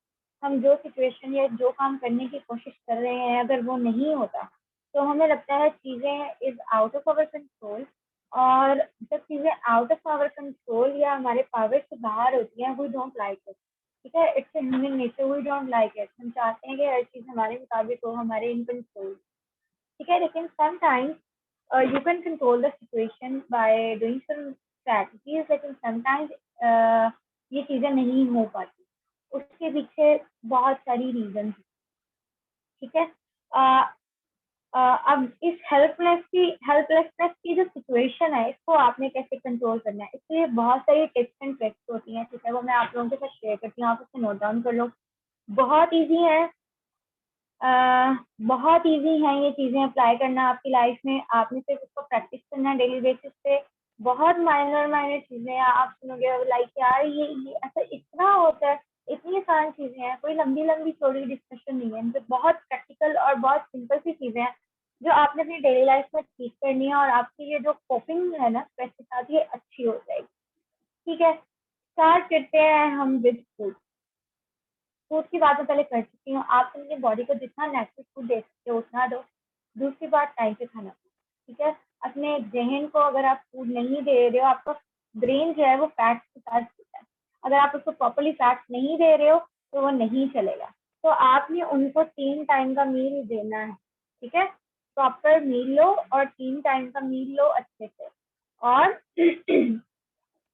हम जो सिचुएशन या जो काम करने की कोशिश कर रहे हैं, अगर वो नहीं होता तो हमें लगता है चीज़ें is out of our control. और जब चीज़ें आउट ऑफ आवर कंट्रोल या हमारे पावर से बाहर होती हैं, वी डोंट लाइक इट, ठीक है। It's human nature, we don't like it. हम चाहते हैं कि हर चीज़ हमारे मुताबिक हो, हमारे इन कंट्रोल, ठीक है। लेकिन sometimes you can control the situation by doing some strategies, लेकिन sometimes ये चीजें नहीं हो पाती, उसके पीछे बहुत सारी रीजन, ठीक है। uh, अब इस हेल्पलेसनेस की जो सिचुएशन है, इसको आपने कैसे कंट्रोल करना है, इसलिए बहुत सारी टिप्स एंड ट्रिक्स होती हैं, ठीक है। वो मैं आप लोगों के साथ शेयर करती हूँ, आप उसे नोट डाउन कर लो। बहुत ईजी है, बहुत इजी है ये चीजें अप्लाई करना आपकी लाइफ में। आपने सिर्फ उसको प्रैक्टिस करना है डेली बेसिस पे। बहुत माइनर माइनर चीजें हैं, आप सुनोगे लाइक यार ये ऐसा इतना होता है, इतनी आसान चीजें हैं, कोई लंबी लंबी चौड़ी डिस्कशन नहीं है, मतलब बहुत प्रैक्टिकल और बहुत सिंपल सी चीजें हैं जो आपने अपनी डेली लाइफ में ठीक करनी है, और आपकी ये जो कोपिंग है ना स्ट्रेस के साथ, ये अच्छी हो जाएगी, ठीक है। स्टार्ट करते हैं हम विद फूड। फूड की बात मैं पहले कर चुकी हूँ, आप अपनी बॉडी को जितना नेचुरल फूड दे सकते हो उतना दो। दूसरी बात, टाइम पे खाना, ठीक है। अपने जहन को अगर आप फूड नहीं दे रहे हो, आपका ब्रेन जो है वो फैट्स के साथ चलता है, अगर आप उसको प्रॉपरली फैट्स नहीं दे रहे हो तो वो नहीं चलेगा। तो आपने उनको 3 टाइम का मील देना है, ठीक है। प्रॉपर मील लो और 3 टाइम का मील लो अच्छे से, और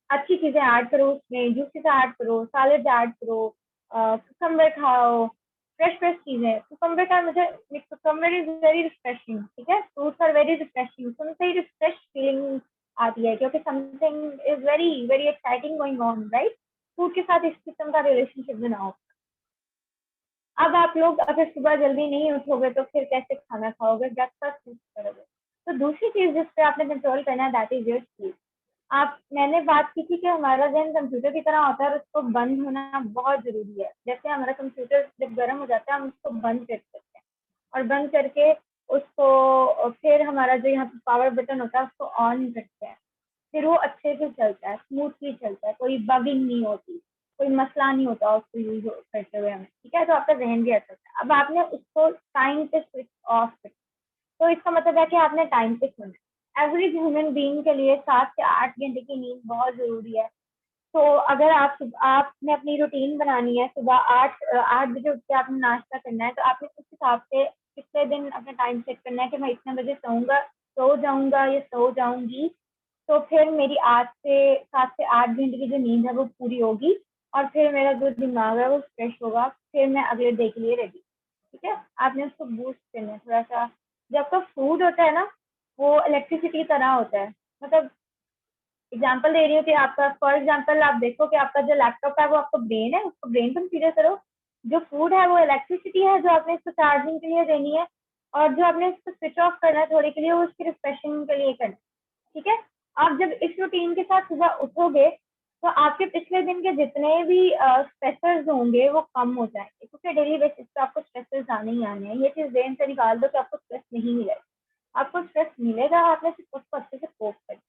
अच्छी चीजें ऐड करो उसमें, जूसेस ऐड करो, सैलेड ऐड करो, कुकम्बर खाओ, फ्रेश फ्रेश चीजें। कुकम्बर का मुझे, कुकम्बर इज वेरी रिफ्रेशिंग, ठीक है। फ्रूट्स आर वेरी रिफ्रेशिंग, सुनते ही रिफ्रेश फीलिंग आती है, क्योंकि something is very very exciting going on, right. Food के साथ इस किस्म का रिलेशनशिप बनाओ। अब आप लोग अगर सुबह जल्दी नहीं उठोगे तो फिर कैसे खाना खाओगे, ब्रेकफास्ट कैसे करोगे। तो दूसरी चीज जिस पे आपने कंट्रोल करना है, दैट इज योर स्लीप। आप, मैंने बात की थी कि हमारा जहन कंप्यूटर की तरह होता है और उसको बंद होना बहुत जरूरी है। जैसे हमारा कंप्यूटर जब गर्म हो जाता है, हम उसको बंद कर सकते हैं, और बंद करके उसको फिर हमारा जो यहाँ पे पावर बटन होता है उसको ऑन करते हैं, फिर वो अच्छे से चलता है, स्मूथली चलता है, कोई बगिंग नहीं होती, कोई मसला नहीं होता उसको यूज करते हुए हमें, ठीक है। तो आपका जहन भी अच्छा होता है। अब आपने उसको टाइम पे स्विच ऑफ कर, तो इसका मतलब है कि आपने टाइम पे सोना है। एवरेज ह्यूमन बीइंग के लिए 7 से 8 घंटे की नींद बहुत जरूरी है। तो अगर आपने अपनी रूटीन बनानी है, सुबह 8 बजे उठ के आपने नाश्ता करना है, तो आपने उस हिसाब से पिछले दिन अपना टाइम सेट करना है कि मैं इतने बजे सोऊंगा, सो जाऊंगा या सो जाऊंगी, तो फिर मेरी 7 से 8 घंटे की जो नींद है वो पूरी होगी, और फिर मेरा जो दिमाग है वो फ्रेश होगा, फिर मैं अगले डे के लिए रेडी, ठीक है। आपने उसको बूस्ट करना है थोड़ा सा। जो आपका फूड होता है ना, वो इलेक्ट्रिसिटी की तरह होता है। मतलब एग्जाम्पल दे रही हूँ कि आपका, फॉर एग्जाम्पल आप देखो कि आपका जो लैपटॉप है वो आपका ब्रेन है, उसको ब्रेन कंसीडर करो। जो फूड है वो इलेक्ट्रिसिटी है जो आपने इसको चार्जिंग के लिए देनी है, और जो आपने इसको स्विच ऑफ करना है थोड़ी के लिए, वो उसकी रिफ्रेशिंग के लिए करना है, ठीक है। आप जब इस रूटीन के साथ सुबह उठोगे तो आपके पिछले दिन के जितने भी स्ट्रेसर्स होंगे वो कम हो जाएंगे, क्योंकि डेली बेसिस पे आपको स्ट्रेसर्स आने ही आने हैं। ये चीज ब्रेन से निकाल दो कि आपको स्ट्रेस नहीं मिलेगा, आपको स्ट्रेस मिलेगा, आपने सिर्फ उसको अच्छे से कोप करना।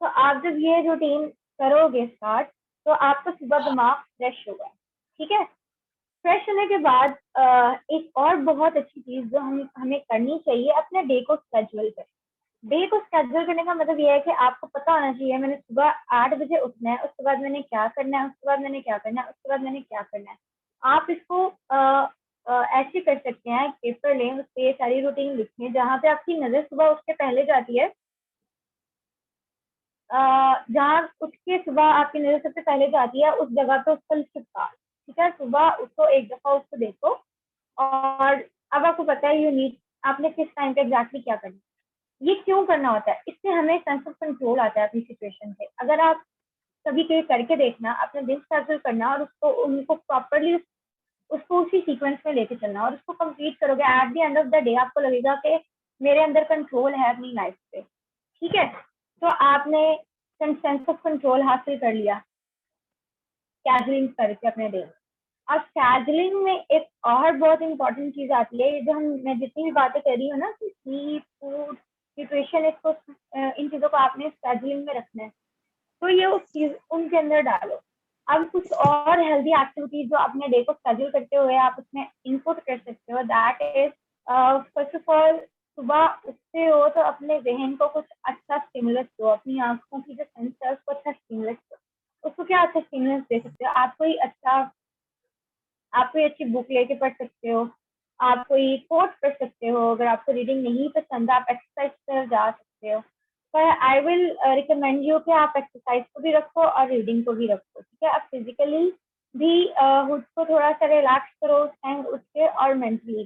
तो आप जब ये रूटीन करोगे स्टार्ट, तो आपका सुबह दिमाग फ्रेश होगा, ठीक है। फ्रेश होने के बाद एक और बहुत अच्छी चीज जो हमें करनी चाहिए, अपने डे को स्केड्यूल करें। डे को स्केड्यूल करने का मतलब ये है कि आपको पता होना चाहिए मैंने सुबह 8 बजे उठना है, उसके बाद मैंने क्या करना है, उसके बाद मैंने क्या करना है, उसके बाद मैंने क्या करना है। आप इसको ऐसे कर सकते हैं, पेपर लें, उस पर ये सारी रूटीन लिखें, जहाँ पे आपकी नजर सुबह उठ के पहले जाती है, जहाँ उठ के सुबह आपकी नजर सबसे पहले जाती है, उस जगह पे उसको चिपका, ठीक है। सुबह उसको एक दफा उसको देखो, और अब आपको पता है यू नीड, आपने किस टाइम पे एग्जैक्टली क्या करना है। ये क्यों करना होता है? इससे हमें सेंस ऑफ कंट्रोल आता है अपनी सिचुएशन से। अगर आप कभी कभी करके देखना, अपने दिन सर्कल करना और उसको उनको प्रॉपरली उसको उसी सीक्वेंस में लेके चलना और उसको कंप्लीट करोगे, at the end of the day आपको लगेगा कि मेरे अंदर कंट्रोल है अपनी लाइफ पे। ठीक है, तो आपने सेंस ऑफ कंट्रोल हासिल कर लिया स्केड्यूलिंग करके अपने डे। और स्केड्यूलिंग में एक और बहुत इंपॉर्टेंट चीज आती है, जो मैं जितनी भी बातें कर रही हूँ ना कि स्लीप, फूड, न्यूट्रिशन, इसको इन चीजों को आपने स्केड्यूलिंग में रखना है, तो ये उस चीज उनके अंदर डालो। अब कुछ और हेल्दी एक्टिविटीज जो अपने डे को शेड्यूल करते हुए आप उसमें इनपुट कर सकते हो, that is first of all, सुबह उठते हो तो अपने जहन को कुछ अच्छा स्टिमुलस दो, अपनी आंखों की जो सेंस है उसको अच्छा स्टिमुलस दो। उसको क्या अच्छा स्टिमुलस दे सकते हो? आप कोई अच्छी बुक लेके पढ़ सकते हो, आप कोई कोर्स पढ़ सकते हो, अगर आपको रीडिंग नहीं पसंद आप एक्सरसाइज पर जा सकते हो। पर आई विल रिकमेंड यू कि आप एक्सरसाइज को भी रखो और रीडिंग को भी रखो। ठीक है, आप फिजिकली भी खुद को थोड़ा सा रिलैक्स करो टाइम उठ के, और मेंटली।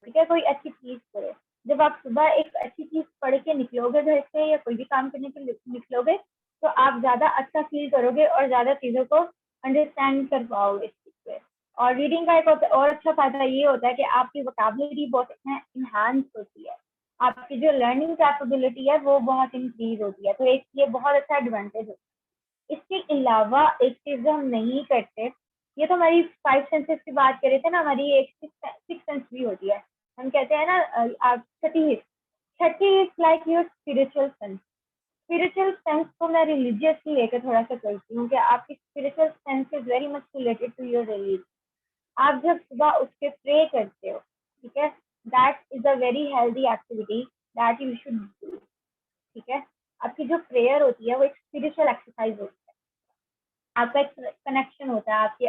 ठीक है, कोई अच्छी चीज करो। जब आप सुबह एक अच्छी चीज पढ़ के निकलोगे घर से या कोई भी काम करने के लिए निकलोगे, तो आप ज्यादा अच्छा फील करोगे और ज्यादा चीजों को अंडरस्टैंड कर पाओगे इस चीज पे। और रीडिंग का एक और अच्छा फायदा ये होता है कि आपकी वोकैबुलरी बहुत इनहांस होती है, आपकी जो लर्निंग कैपेबिलिटी है वो बहुत इंक्रीज होती है, तो एक ये बहुत अच्छा एडवांटेज होता है। इसके अलावा एक चीज जो हम नहीं करते, ये तो हमारी फाइव सेंसेस की बात कर रहे थे ना, हमारी एक सिक्स सेंस भी होती है। हम कहते हैं ना आप छठी is like your spiritual sense. Spiritual sense को मैं रिलीजियसली लेकर थोड़ा सा करती हूँ कि आपकी spiritual sense is very much related to your religion. आप जब सुबह उठ के प्रे करते हो, ठीक है, that is a very healthy activity that you should do. ठीक है, आपकी जो प्रेयर होती है वो एक स्पिरिचुअल एक्सरसाइज होती है, आपका एक कनेक्शन होता है आपके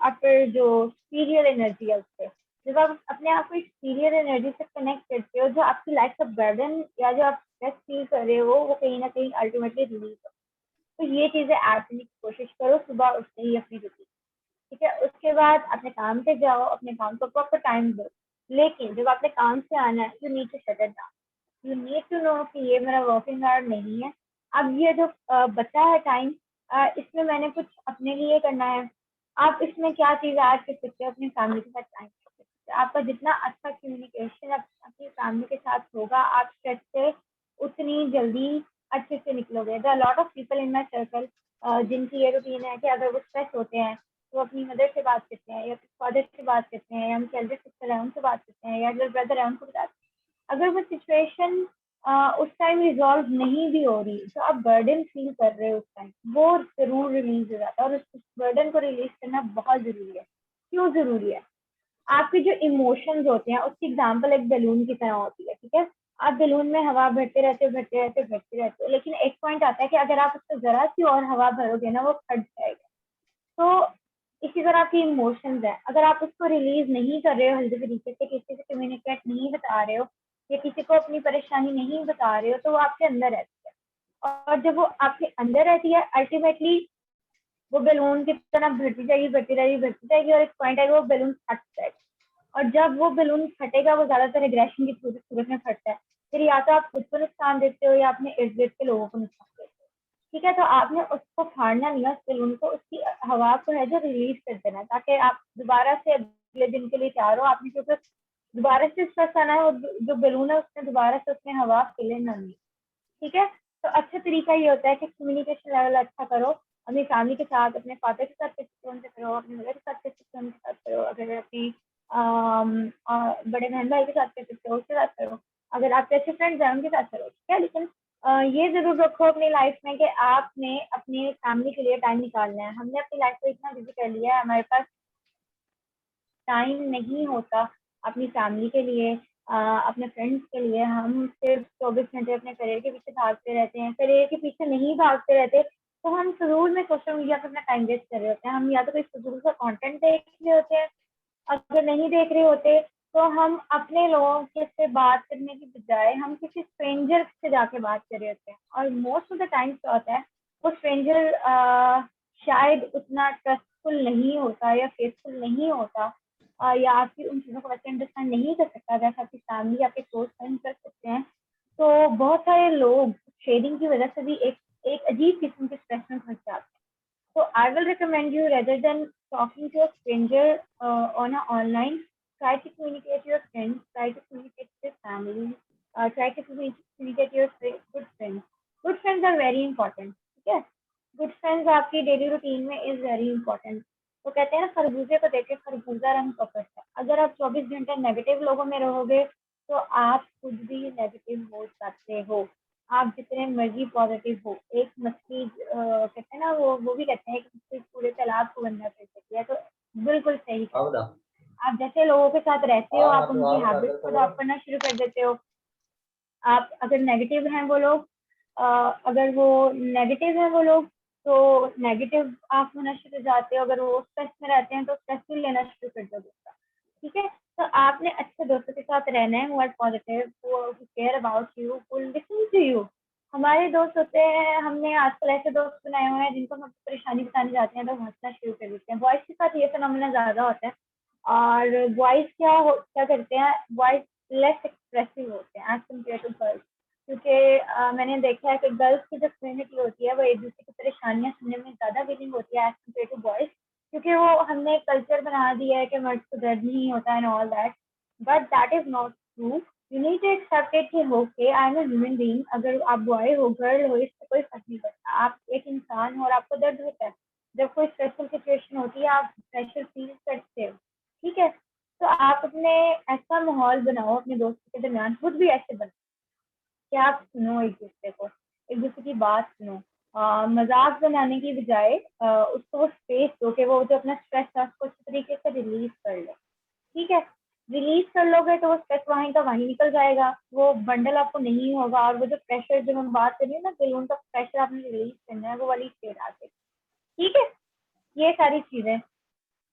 अपर जो स्पिरिचुअल एनर्जी है उससे। जब आप अपने आप को एक स्पिरिचुअल एनर्जी से कनेक्ट करते हो, जो आपकी लाइफ का बर्डन या जो आप स्ट्रेस फील कर रहे हो वो कहीं ना कहीं अल्टीमेटली रिलीज हो। तो ये चीजें ऐड करने की कोशिश करो सुबह उठते ही अपनी रूटीन। ठीक है, उसके बाद अपने काम पे जाओ, अपने काम को प्रॉपर टाइम दो। लेकिन जब आपने काम से आना है, you need to shut it down, you need to know कि ये मेरा वर्किंग आवर नहीं है। अब ये जो बचा है टाइम, इसमें मैंने कुछ अपने लिए करना है। आप इसमें क्या चीज ऐड कर सकते हो? अपनी फैमिली के साथ टाइम कर सकते हो। आपका जितना अच्छा कम्युनिकेशन अपनी फैमिली के साथ होगा, आप स्ट्रेस से उतनी जल्दी अच्छे से निकलोगे। The lot of people in my circle जिनकी ये रूटीन है कि अगर वो स्ट्रेस होते हैं तो अपनी मदर से बात करते हैं या फादर से बात करते हैं, या उनके एल्डर सिस्टर है उनसे बात करते हैं, या एल्डर ब्रदर है उनको बताते हैं। अगर वो सिचुएशन उस टाइम रिजॉल्व नहीं भी हो रही, तो आप बर्डन फील कर रहे हो उस टाइम, वो जरूर रिलीज हो जाता है। और उस बर्डन को रिलीज करना बहुत जरूरी है। क्यों जरूरी है? आपके जो इमोशंस होते हैं उसकी एग्जाम्पल एक बैलून की तरह होती है। ठीक है, आप बैलून में हवा भरते रहते हो भरते रहते हो भरते रहते हो, लेकिन एक पॉइंट आता है कि अगर आप उसको जरा सी और हवा भरोगे ना, वो फट जाएगा। तो इसी तरह आपके इमोशंस है, अगर आप उसको रिलीज नहीं कर रहे हो हेल्दी तरीके से, किसी से कम्युनिकेट नहीं बता रहे हो या किसी को अपनी परेशानी नहीं बता रहे हो, तो वो आपके अंदर रहती है। और जब वो आपके अंदर रहती है, अल्टीमेटली वो बैलून की तरह भरती जाएगी भरती रहेगी भरती जाएगी, और एक पॉइंट आएगा वो बैलून फट जाएगा। और जब वो बैलून फटेगा, वो ज्यादातर एग्रेशन की सूरत में फटता है। फिर या तो आप खुद को नुकसान देते हो या अपने इर्द गिर्द के लोगों को नुकसान देते हो। ठीक है, तो आपने उसको फाड़ना नहीं है, उस बैलून को, उसकी हवा को है जो रिलीज कर देना है, ताकि आप दोबारा से अगले दिन के लिए तैयार हो। आपने क्योंकि दोबारा से स्ट्रेस आना है, वो जो बैलून है उसने दोबारा से उसमें हवा फैले नहीं। ठीक है, तो अच्छा तरीका ये होता है कि कम्युनिकेशन लेवल अच्छा करो अपनी फैमिली के साथ, अपने फादर के साथ कैसे से करो, अपने मदर के साथ कैसे के साथ करो, अगर अपनी बड़े बहन भाई के साथ कैसे करो उसके साथ करो, अगर आप कैसे फ्रेंड्स हैं उनके साथ करो। ठीक है, लेकिन ये जरूर रखो अपनी लाइफ में कि आपने अपनी फैमिली के लिए टाइम निकालना है। हमने अपनी लाइफ को इतना बिजी कर लिया है, हमारे पास टाइम नहीं होता अपनी फैमिली के लिए, अपने फ्रेंड्स के लिए। हम सिर्फ 24 घंटे अपने करियर के पीछे भागते रहते हैं। करियर के पीछे नहीं भागते रहते तो हम फजूल में सोशल मीडिया पर अपना टाइम वेस्ट कर रहे होते हैं। हम या तो कोई फजूल सा कंटेंट देख रहे होते हैं, अगर नहीं देख रहे होते तो हम अपने लोगों के से बात करने की बजाय हम किसी स्ट्रेंजर से जाके बात कर रहे होते हैं। और मोस्ट ऑफ द टाइम क्या होता है, वो स्ट्रेंजर शायद उतना ट्रस्टफुल नहीं होता या फेथफुल नहीं होता, या आपकी उन चीज़ों को वैसे अंडरस्टैंड नहीं कर सकता जैसे आपकी फैमिली आपके क्लोज फ्रेंड कर सकते हैं। तो बहुत सारे लोग शेडिंग की वजह से भी एक अजीब किस्म के स्ट्रेस में फंस जाते हैं। So I will recommend you, rather than talking to a stranger on a online, try to communicate your friends, try to communicate with your family, try to communicate your good friends. Good friends are very important. ठीक है? Good friends आपकी daily routine में is very important. तो कहते हैं ना, खरबूजे को देख के खरबूजा रंग पकड़ता है। अगर आप 24 घंटे नेगेटिव लोगों में रहोगे तो आप खुद भी नेगेटिव हो सकते हो। आप जितने मर्जी पॉजिटिव हो, एक मछली कहते हैं ना, वो भी कहते हैं कि मछली पूरे तालाब को गंदा कर सकती है, तो बिल्कुल सही। आप जैसे लोगों के साथ रहते हो, आप उनकी हैबिट को अडॉप्ट करना शुरू कर देते हो। आप अगर नेगेटिव हैं वो लोग, अगर वो नेगेटिव है वो लोग, तो नेगेटिव आप होना शुरू हो जाते हो। अगर वो स्ट्रेस में रहते हैं तो स्ट्रेस भी लेना शुरू कर दोगे। ठीक है, तो आपने अच्छे दोस्तों के साथ रहना है, who are positive, who care about you, who listen to you. हमारे दोस्त होते हैं, हमने आजकल ऐसे दोस्त बनाए हुए हैं जिनको हम परेशानी बताने जाते हैं तो हंसना शुरू कर देते हैं। बॉयज के साथ ये फिनोमेना ज्यादा होता है, और बॉयज क्या करते हैं, बॉयज लेस एक्सप्रेसिव होते हैं एज कम्पेयर टू गर्ल्स। क्योंकि मैंने देखा है कि गर्ल्स की जो कम्युनिटी होती है वो एक दूसरे की परेशानियां सुनने में ज्यादा विलिंग होती है एज कम्पेयर टू बॉयज, क्योंकि वो हमने कल्चर बना दिया है कि मर्द को दर्द नहीं होता and all that, but that is not true. You need to accept it कि okay, I am a human being. अगर आप बॉय हो, गर्ल हो, इससे कोई फर्क नहीं पड़ता। आप एक इंसान हो और आपको दर्द होता है। जब कोई स्ट्रेसफुल सिचुएशन होती है, आप प्रेशर फील करते हो। ठीक है, तो आप अपने ऐसा माहौल बनाओ अपने दोस्तों के दरमियान, खुद भी ऐसे बनो कि आप सुनो एक दूसरे को, एक दूसरे की बात सुनो। मजाक बनाने की बजाय उसको वो स्पेस दो कि वो जो अपना स्ट्रेस है उसको अच्छी तरीके से रिलीज कर ले। ठीक है, रिलीज कर लोगे तो वो स्ट्रेस वहीं का वहीं निकल जाएगा, वो बंडल आपको नहीं होगा, और वो जो प्रेशर, जो हम बात कर रही है ना, बलून का प्रेशर आपने रिलीज करना है, वो वाली स्टेट आ जाएगी। ठीक है, ये सारी चीजें।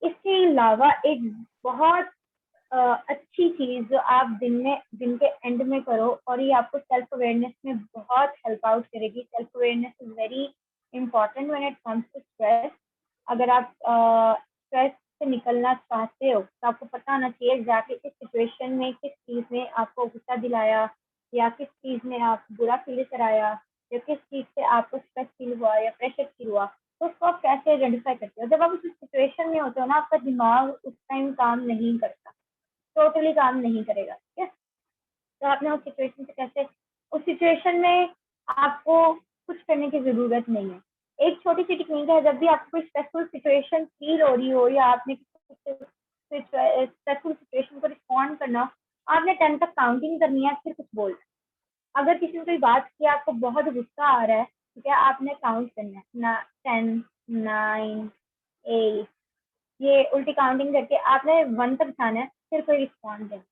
इसके अलावा एक बहुत अच्छी चीज जो आप दिन के एंड में करो, और ये आपको सेल्फ अवेयरनेस में बहुत हेल्प आउट करेगी। Self awareness is very important when it comes to stress. अगर आप स्ट्रेस से निकलना चाहते हो तो आपको पता होना चाहिए एग्जैक्टली किस सिचुएशन में, किस चीज ने आपको गुस्सा दिलाया, या किस चीज ने आप बुरा फील कराया, या किस चीज से आपको स्ट्रेस फील हुआ या प्रेशर फील हुआ। तो उसको आप कैसे आइडेंटिफाई करते हो? जब आप उस सिचुएशन में होते हो ना, आपका दिमाग उस टाइम काम नहीं करता, टोटली काम नहीं करेगा। ठीक है, तो आपने उस सिचुएशन से कैसे, उस सिचुएशन में आपको कुछ करने की जरूरत नहीं है। एक छोटी सी टेक्निक है, जब भी आपको कोई स्ट्रेसफुल सिचुएशन फील हो रही हो, या आपने स्ट्रेसफुल सिचुएशन को रिस्पॉन्ड करना, आपने 10 तक काउंटिंग करनी है, फिर कुछ बोलना। अगर किसी ने कोई बात की, आपको बहुत गुस्सा आ रहा है, ठीक है, आपने काउंट करना है ना, 10, 9, 8, ये उल्टी काउंटिंग करके आपने 1 तक जाना है, फिर कोई रिस्पॉन्ड देना।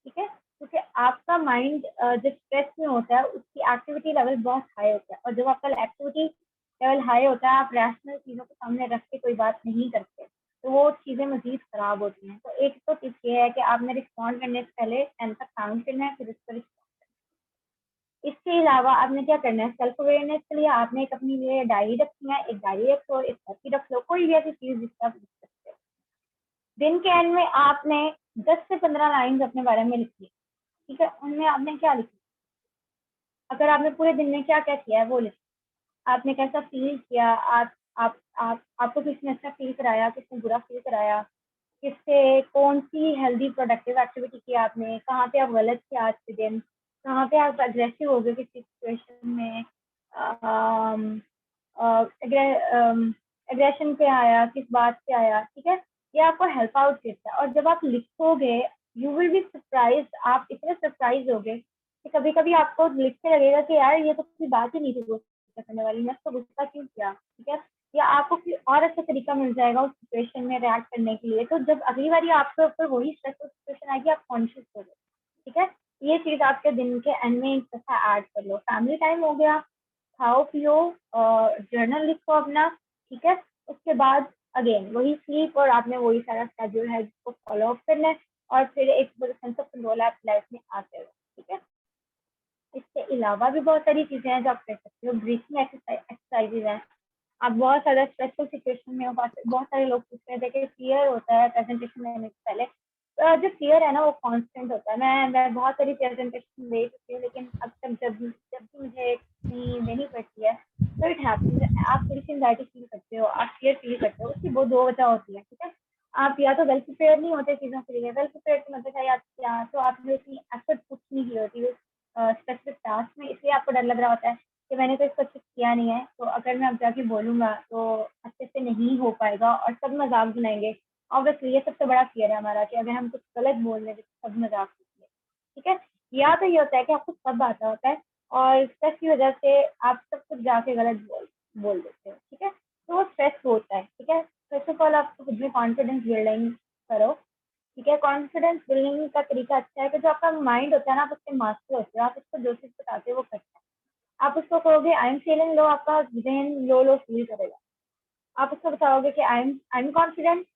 ठीक है, क्योंकि आपका माइंड जब स्ट्रेस में होता है उसकी एक्टिविटी लेवल बहुत हाई होता है, और जब आपका एक्टिविटी लेवल हाई होता है, आप रैशनल चीज़ों को सामने रख के कोई बात नहीं करते, तो वो चीज़ें मजीद खराब होती हैं। तो एक तो टिप ये है कि आपने रिस्पॉन्ड करने से पहले 10 तक काउंट करना है, फिर उस पर। इसके अलावा आपने क्या करना है, सेल्फ अवेयरनेस के लिए आपने एक अपनी लिए डायरी रखनी है। एक डायरी रखो, एक कॉपी रख लो, कोई भी ऐसी चीज़ जिससे आप लिख सकते हो। दिन के एंड में आपने 10 से 15 लाइन्स अपने बारे में लिखी। ठीक है, उनमें आपने क्या लिखा, अगर आपने पूरे दिन में क्या क्या किया है वो लिखा। आपने कैसा फील किया, आपको किसने अच्छा फील कराया, किसने बुरा फील कराया, किससे कौन सी हेल्दी प्रोडक्टिव एक्टिविटी की आपने, कहाँ पे आप गलत थे आज के दिन, कहाँ पे आप अग्रेसिव हो गए किसी सिचुएशन में, एग्रेशन पे आया, किस बात पे आया। ठीक है, ये आपको हेल्प आउट करता है। और जब आप लिखोगे, यू विल बी सरप्राइज, आप इतने सरप्राइज होगे कि कभी कभी आपको लिख के लगेगा कि यार ये तो कोई बात ही नहीं थी गुस्सा करने वाली, मैं तो गुस्सा क्यों किया। ठीक है, या आपको कोई और अच्छा तरीका मिल जाएगा उस सिचुएशन में रिएक्ट करने के लिए। तो जब अगली बार आपके ऊपर वही स्ट्रेसफुल सिचुएशन आएगी, आप कॉन्शियस हो गए। ठीक है, ये चीज आपके दिन के एंड में एक दफा ऐड कर लो। फैमिली टाइम हो गया, खाओ पियो, जर्नल लिखो अपना। ठीक है, उसके बाद अगेन वही स्लीप, और आपने वही सारा शेड्यूल है जिसको फॉलो अप करना है, और फिर एक सेंस ऑफ कंट्रोल आप लाइफ में आते हो। ठीक है, इसके अलावा भी बहुत सारी चीजें हैं जो आप कर सकते हो। ब्रीथिंग एक्सरसाइजेज हैं। आप बहुत सारा स्ट्रेसफुल सिचुएशन में हो, बहुत सारे लोग पूछते हैं कि क्लियर होता है प्रेजेंटेशन देने से पहले, जो फियर है ना वो कांस्टेंट होता है। मैं बहुत सारी प्रेजेंटेशन दे चुकी हूँ, लेकिन अब तक जब जब भी मुझे इतनी देनी पड़ती है तो इट हैपेंस, आप थोड़ी सी एंजाइटी फील करते हो, आप फियर फील करते हो। उसकी बहुत दो वजह होती है, ठीक है। आप या तो वेल प्रिपेयर नहीं होते चीज़ों के लिए, वेल प्रिपेयर की मतलब है या तो आपने उतनी एफर्ट पुट नहीं की होती उस स्पेसिफिक टास्क में, इसलिए आपको डर लग रहा होता है कि मैंने तो इसको अच्छे से किया नहीं है, तो अगर मैं अब जाके बोलूँगा तो अच्छे से नहीं हो पाएगा और सब मजाक बनाएंगे। ऑब्वियसली ये सबसे बड़ा फियर है हमारा कि अगर हम कुछ गलत बोल रहे हैं तो सब मजाक होती है, ठीक है। या तो ये होता है कि आपको सब आता होता है और स्ट्रेस की वजह से आप सब कुछ जाके गलत बोल देते हो, ठीक है। तो वो स्ट्रेस होता है, ठीक है। फर्स्ट ऑफ ऑल आप खुद में कॉन्फिडेंस बिल्डिंग करो, ठीक है। कॉन्फिडेंस बिल्डिंग का तरीका अच्छा है कि जो आपका माइंड होता है ना, आप उसके मास्टर होते हो, आप उसको जो चीज़ बताते हो वो करता है। आप उसको कहोगे आई एम फीलिंग लो, आपका जहन लो लो फील करेगा। आप उसको बताओगे कि आई एम कॉन्फिडेंट,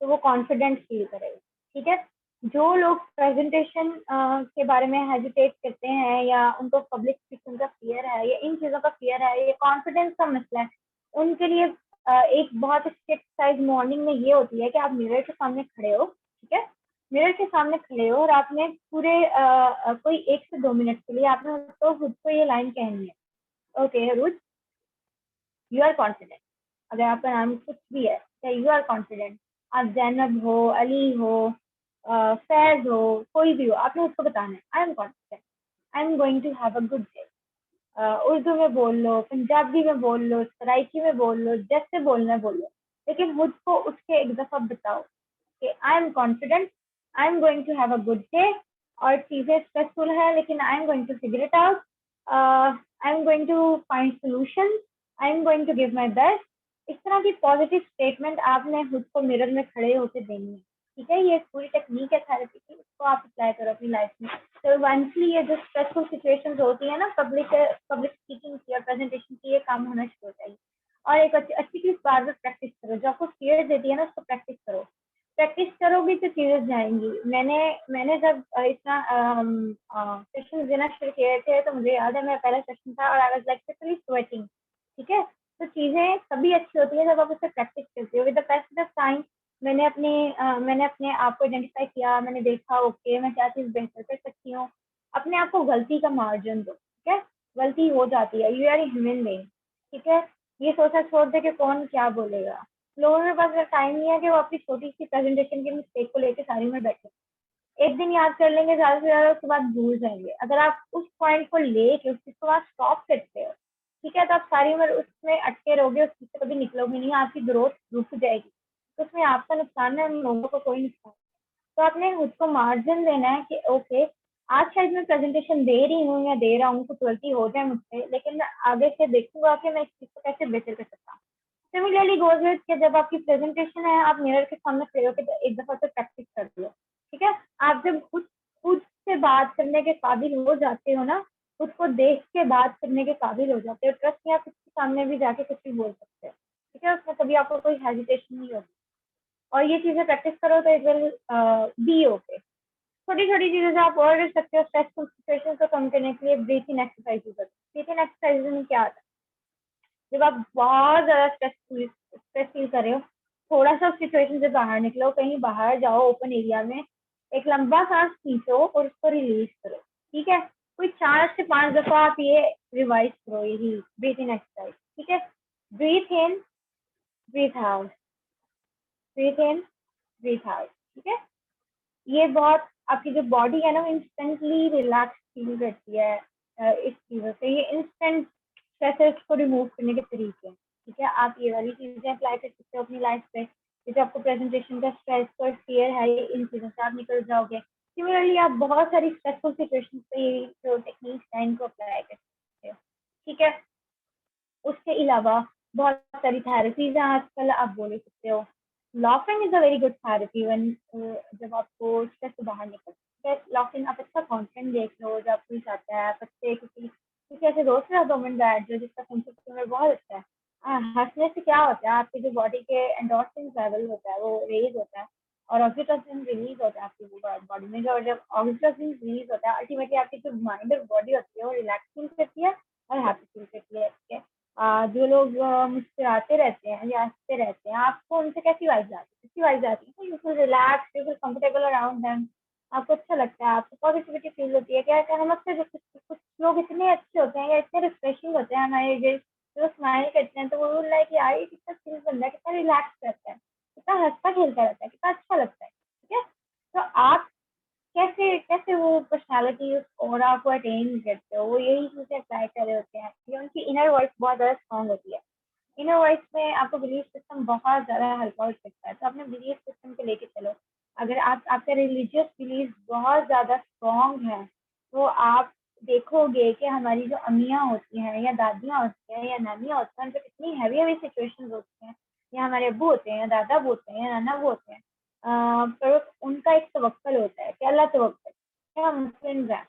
तो वो कॉन्फिडेंट फील करेगा, ठीक है। जो लोग प्रेजेंटेशन के बारे में हेजिटेट करते हैं या उनको पब्लिक स्पीकिंग का फियर है या इन चीज़ों का फियर है, ये कॉन्फिडेंस का मसला है, उनके लिए एक बहुत अच्छी एक्सरसाइज मॉर्निंग में ये होती है कि आप मिरर के सामने खड़े हो, ठीक है। मिरर के सामने खड़े हो और आपने पूरे कोई 1 से 2 मिनट के लिए आपने तो खुद को ये लाइन कहनी है, ओके रुच, यू आर कॉन्फिडेंट। अगर आपका नाम कुछ भी है, चाहे यू आर कॉन्फिडेंट, आप जैनब हो, अली हो, फैज हो, कोई भी हो, आपने उसको बताना है I am confident, I am going to have a good day. Urdu में बोल लो, पंजाबी में बोल लो, सराइकी में बोल लो, जैसे बोलना है बोल लो, लेकिन खुद को उसके एक दफा बताओ कि I am confident, I am going to have a good day, और चीजें स्ट्रेसफुल है लेकिन I am going to figure it out, I am going to find solution, I am going to give my best. इस तरह की positive statement आपने खुद को मिरर में खड़े होकर देनी है, ठीक है। ये पूरी टेक्निक है थेरेपी की, उसको आप अप्लाई करो अपनी लाइफ में। तो इवेंचुअली ये जो स्ट्रेसफुल सिचुएशंस होती है ना, पब्लिक स्पीकिंग की और प्रेजेंटेशन की, ये काम होना शुरू हो जाएगी। और एक अच्छी अच्छी चीज बार बार प्रैक्टिस करो, जो आपको फियर देती है ना उसको प्रैक्टिस करो। प्रैक्टिस करोगी तो चीजें जाएंगी। मैंने जब इतना सेशन देना शुरू किए थे तो मुझे याद है मेरा पहला सेशन था और I was like literally sweating, ठीक है। तो चीजें तभी अच्छी होती है जब आप उससे प्रैक्टिस करते हो। With the passage of time मैंने अपने आप को आइडेंटिफाई किया, मैंने देखा ओके मैं क्या चीज बेहतर कर सकती हूँ। अपने आप को गलती का मार्जिन दो, ठीक है। गलती हो जाती है, यू आर ह्यूमन बीइंग, ठीक है। ये सोचा छोड़ दे कि कौन क्या बोलेगा। लोगों के पास टाइम नहीं है कि वो अपनी छोटी सी प्रेजेंटेशन की मिस्टेक को लेकर सारी में बैठे। एक दिन याद कर लेंगे ज्यादा से ज्यादा, उसके बाद भूल जाएंगे। अगर आप उस पॉइंट को लेके उस चीज को आप स्टॉप करते हो, ठीक है, तो आप सारी उम्र उसमें अटके रहोगे, उस चीज से कभी निकलोगे नहीं, आपकी ग्रोथ रुक जाएगी। तो उसमें आपका नुकसान है, उन लोगों को कोई नुकसान। तो आपने खुद को मार्जिन देना है कि ओके आज शायद मैं प्रेजेंटेशन दे रही हूँ या दे रहा हूँ, कुछ गलती हो जाए मुझसे, लेकिन मैं आगे से देखूंगा कि मैं इस चीज को कैसे बेहतर कर सकता हूँ। सिमिलरली गोज विद कि जब आपकी प्रेजेंटेशन है, आप मिरर के सामने खड़े होकर तो एक दफा तो प्रैक्टिस कर लो, ठीक है। आप जब खुद खुद से बात करने के काबिल हो जाते हो ना, खुद को देख के बात करने के काबिल हो जाते हो, ट्रस्ट में आप किसी सामने भी जाके कुछ भी बोल सकते हो, ठीक है। उसमें कभी आपको कोई हेजिटेशन नहीं होगी। और ये चीजें प्रैक्टिस करो तो इट विल बी ओके। छोटी छोटी चीजें जो आप और कर सकते हो स्ट्रेसफुल सिचुएशन को कम करने के लिए, ब्रीथिंग एक्सरसाइज। ब्रीथिंग एक्सरसाइज में क्या आता है, जब आप बहुत ज्यादा स्ट्रेस फील कर रहे हो, थोड़ा सा सिचुएशन से बाहर निकलो, कहीं बाहर जाओ ओपन एरिया में, एक लंबा सांस खींचो और उसको रिलीज करो, ठीक है। कोई 4 से 5 दफा आप ये रिवाइज करो, यही ब्रीथिंग एक्सरसाइज, ठीक है। ब्रीथ इन, ब्रीथ आउट, ब्रीथ इन, ब्रीथ आउट, ठीक है। ये बहुत आपकी जो बॉडी है ना इंस्टेंटली रिलैक्स फील करती है इस चीज़ों से। ये इंस्टेंट स्ट्रेसेस को रिमूव करने के तरीके हैं, ठीक है। आप ये वाली चीज़ें अप्लाई कर सकते हो अपनी लाइफ पे। ये जो आपको प्रेजेंटेशन का स्ट्रेस और फियर है, ये इन चीज़ों से आप निकल जाओगे। सिमिलरली आप बहुत सारी स्ट्रेसफुल सिचुएशन पे ये जो टेक्निक्स हैं इनको अप्लाई कर सकते हो, ठीक है। उसके अलावा बहुत सारी थेरेपीज हैं आजकल, आप बोल सकते हो laughing is a very good therapy when, जब आपको स्ट्रेस से बाहर निकल है। लाफिंग आप अच्छा कंटेंट देख लो, जब कोई चाहता है आप अच्छे किसी किसी ऐसे दोस्त के साथ 2 मिनट बैठ जाओ जिसका सेंस ऑफ ह्यूमर बहुत अच्छा है। हंसने से क्या होता है, आपकी जो बॉडी के एंडोर्फिन लेवल होता है वो रेज होता है और ऑक्सीटोसिन रिलीज होता है आपकी बॉडी में। जो जब ऑक्सीटोसिन रिलीज होता है, अल्टीमेटली आपकी जो माइंड और बॉडी होती है वो रिलैक्स फील करती है और हैप्पी फील करती है, ठीक है। जो लोग मुस्कुराते रहते हैं या हंसते रहते हैं, आपको उनसे कैसी वाइब्स आती है? पॉजिटिविटी वाइज आती है, तो you feel relax, you feel comfortable around them, आपको अच्छा लगता है, आपको पॉजिटिविटी फील होती है। क्या है, हम अक्सर कुछ लोग इतने अच्छे होते हैं या इतने रिफ्रेशिंग होते हैं हमारे जो स्माइल करते हैं, तो वो लाइक यार ये कितना चिल बंदा है, कितना रिलैक्स करता है, कितना हंसता खेलता रहता है, कितना अच्छा लगता है। ठीक है, तो आप कैसे कैसे वो पर्सनालिटी उस ऑरा को अटेन करते हो, वो यही चीजें अप्लाई कर रहे होते हैं कि उनकी इनर वॉइस बहुत ज्यादा स्ट्रॉन्ग होती है। इनर वॉइस में आपको बिलीफ सिस्टम बहुत ज्यादा हेल्प आउट करता है, तो अपने बिलीफ सिस्टम को लेके चलो। अगर आप आपका रिलीजियस बिलीफ बहुत ज्यादा स्ट्रॉन्ग है, तो आप देखोगे कि हमारी जो अम्मियाँ होती हैं या दादियाँ होती हैं या नानियाँ होती हैं, उन पर कितनी हैवी हैवी सिचुएशंस होती हैं, या हमारे अब्बू होते हैं या दादा होते हैं या नाना होते हैं, पर उनका एक तवक्कल होता है कि अल्लाह तवक्कल। क्या मुस्लिम्स हैं,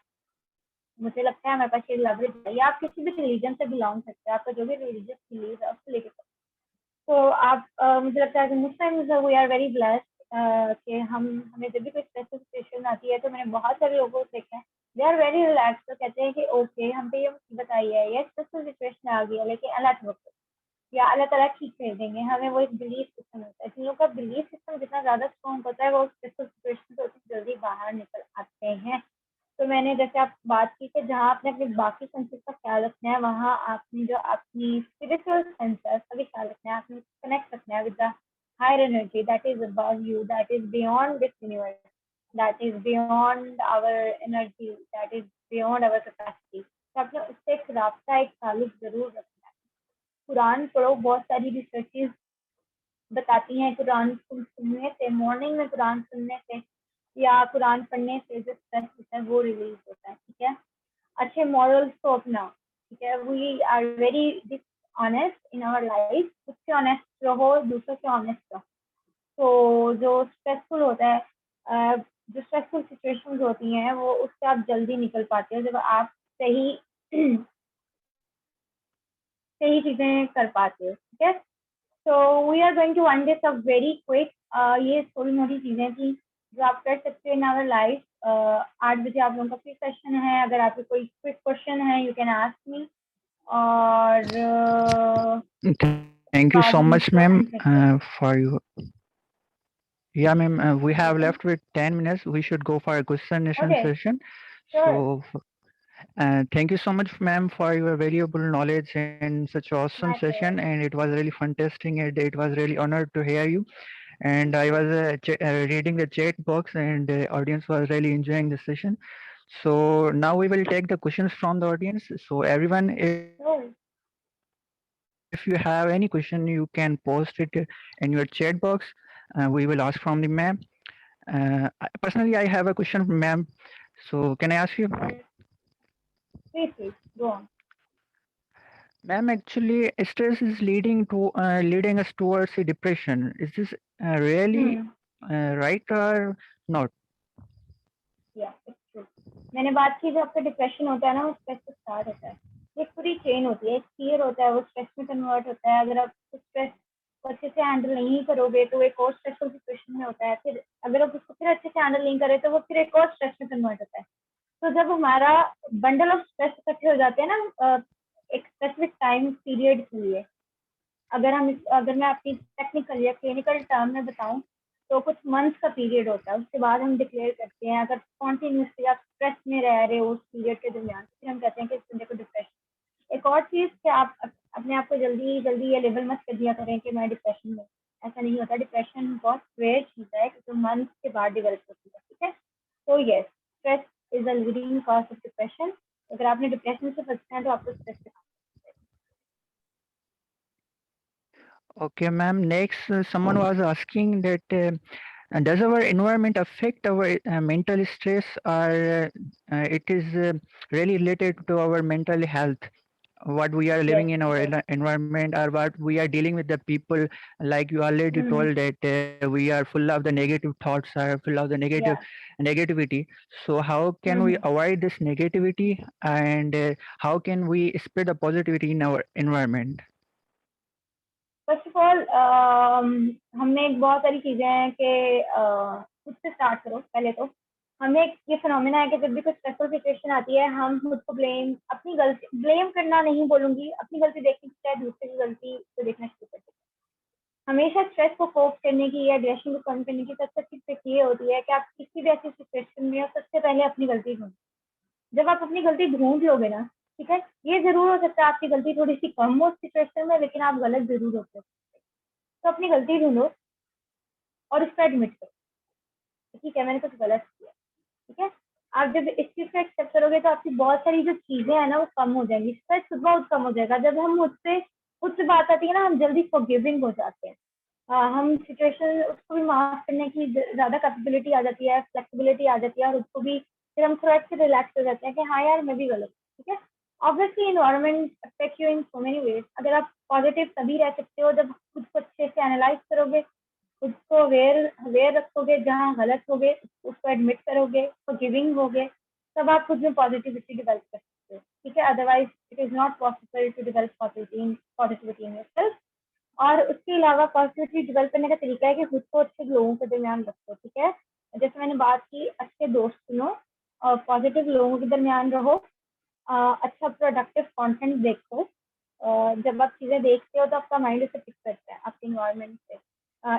मुझे लगता है हमारे पास ये लवरेज है, या आप किसी भी रिलीजन से बिलोंग करते हैं, आपका जो भी रिलीजियस बिलीव है उसको लेके, तो आप मुझे लगता है कि Muslims we are very blessed कि हमें जब भी कोई स्ट्रेसफुल सिचुएशन आती है, तो मैंने बहुत सारे लोगों को देखा है, दे आर वेरी रिलैक्स, तो कहते हैं कि ओके हम पे ये मुसीबत आई है, ये स्ट्रेसफुल सिचुएशन आ गई है, लेकिन अल्लाह तवक्कुल, या अल्लाह ताला ठीक कर देंगे। हमें वो एक बिलीफ सिस्टम होता है, जिन लोगों का बिलीफ सिस्टम जितना ज़्यादा स्ट्रॉन्ग होता है, वो स्ट्रेसफुल सिचुएशन से उतनी जल्दी बाहर निकल आते हैं। तो मैंने जैसे आप बात की कि जहाँ आपने अपने बाकी सेंसेस का ख्याल रखना है, वहाँ आपने जो अपनी स्पिरिचुअल सेंसेस का भी ख्याल रखना है, आपने कनेक्ट रखना है with the higher energy that is above you, that is beyond this universe, that is beyond our energy, that is beyond our capacity. तो आपने उससे एक रास्ता, एक ताल्लुक जरूर रखना है। कुरान पढ़ो, बहुत सारी रिसर्चेज बताती हैं कुरान सुनने से, मॉर्निंग में कुरान सुनने से या कुरान पढ़ने से जो स्ट्रेस होता है वो रिलीज होता है। ठीक है, अच्छे मॉरल्स को अपनाओ। ठीक है, we are very dishonest in our life, खुद से ऑनेस्ट रहो, दूसरों से ऑनेस्ट रहो। तो जो स्ट्रेसफुल होता है, जो स्ट्रेसफुल सिचुएशंस होती हैं, वो उससे आप जल्दी निकल पाते हो जब आप सही सही चीजें कर पाते हो। ठीक है, तो we are going to one this a very quick. ये थोड़ी मोटी चीजें थी जो आप कर सकते हो इन आवर लाइफ। 8 बजे आप लोगों का फ्री सेशन है, अगर आपके कोई क्विक क्वेश्चन है यू कैन आस्क मी, और Thank you बाद so हम much, इसको ma'am, end करते हैं। for you. Yeah, ma'am, we have welcome. left with 10 minutes. We should go for a question okay, session. Sure. So, thank you so much, ma'am, for your valuable knowledge and such awesome my session. Player. And it was really fantastic, and it was really honored to hear you. And I was reading the chat box, and the audience was really enjoying the session. So now we will take the questions from the audience. So everyone, if you have any question, you can post it in your chat box. We will ask from the ma'am. Personally, I have a question, ma'am. So can I ask you? Please please go on. Ma'am, actually, stress is leading us towards a depression. Is this really right or not? या it's true. मैंने बात की, जो आपका depression होता है ना, वो स्ट्रेस से स्टार्ट होता है, एक पूरी चेन होती है, एक फियर होता है, वो स्ट्रेस में कन्वर्ट होता है। अगर आप स्ट्रेस को अच्छे से हैंडल नहीं करोगे तो एक और स्ट्रेसफुल सिचुएशन में होता है, फिर अगर आप उसको फिर अच्छे से हैंडल नहीं करें तो वो फिर एक और स्ट्रेस में कन्वर्ट होता है। तो जब हमारा बंडल ऑफ स्ट्रेस इकट्ठे हो जाते हैं ना, एक स्पेसिफिक टाइम पीरियड के लिए, अगर मैं आपकी टेक्निकल या क्लिनिकल टर्म में बताऊं, तो कुछ मंथ्स का पीरियड होता है, उसके बाद हम डिक्लेयर करते हैं। अगर कॉन्टिन्यूसली आप स्ट्रेस में रह रहे हो उस पीरियड के दरमियान, फिर हम कहते हैं कि इस बंदे को डिप्रेशन। एक और चीज़ कि आप अपने आप को जल्दी जल्दी ये लेबल मत कर दिया करें कि मैं डिप्रेशन में, ऐसा नहीं होता। डिप्रेशन बहुत रेयर चीज़ है क्योंकि मंथ के बाद डेवलप होती है। ठीक है, तो yes, stress is a leading cause of depression. अगर आपने डिप्रेशन से बचना है तो आपको स्ट्रेस से। Okay, ma'am. Next, someone was asking that does our environment affect our mental stress, or it is really related to our mental health? What we are yes, living in our environment, or what we are dealing with the people, like you already told that we are full of the negative thoughts, are full of the या negativity. So how can we avoid this negativity, and how can we spread the positivity in our environment? First of all हमने एक बहुत सारी चीजें हैं कि खुद से स्टार्ट करो पहले तो। हमें ये फिनोमेना है कि जब भी कोई स्ट्रेसफुल सिचुएशन आती है, हम खुद को अपनी गलती, ब्लेम करना नहीं बोलूंगी, अपनी गलती देखने की बजाय दूसरे की गलती को देखना शुरू कर देते हैं। हमेशा स्ट्रेस को कोप करने की या एग्रेशन को कम करने की सबसे अच्छी ट्रिक ये होती है कि आप किसी भी ऐसी सिचुएशन में हो सबसे पहले अपनी गलती ढूंढो। जब आप अपनी गलती ढूंढ लोगे ना, ठीक है, ये जरूर हो सकता है आपकी गलती थोड़ी सी कम हो सिचुएशन में, लेकिन आप गलत जरूर होते हो। तो अपनी गलती ढूंढो और उसको एडमिट करो, ठीक है मैंने कुछ गलत किया, ठीक है। आप जब इस चीज को एक्सेप्ट करोगे तो आपकी बहुत सारी जो चीजें हैं ना वो कम हो जाएंगी, स्ट्रेस बहुत कम हो जाएगा। जब हम मुझसे बात आती है ना, हम जल्दी फॉरगिविंग हो जाते हैं। हम सिचुएशन उसको भी माफ करने की ज्यादा कैपेबिलिटी आ जाती है, फ्लेक्सिबिलिटी आ जाती है, और उसको भी फिर हम थोड़ा अच्छे रिलैक्स हो जाते हैं कि हाँ यार मैं भी गलत हूँ, ठीक है। Obviously environment affect you in so many ways. अगर आप पॉजिटिव तभी रह सकते हो जब खुद को अच्छे से एनालाइज करोगे, खुद को अवेयर रखोगे, जहाँ गलत होगे उसको एडमिट करोगे, फॉरगिविंग होगे, तब आप खुद में पॉजिटिविटी डेवलप कर सकते हो, ठीक है। Otherwise it is not possible to develop positivity in yourself. और उसके अलावा पॉजिटिविटी डेवलप करने का तरीका है कि खुद को अच्छे लोगों के दरमियान रखो, ठीक है। जैसे मैंने बात की, अच्छे दोस्त चुनो और पॉजिटिव लोगों के दरमियान रहो, अच्छा प्रोडक्टिव कंटेंट देखो। जब आप चीज़ें देखते हो तो आपका माइंड उसे पिक करता है आपके इन्वायरमेंट से।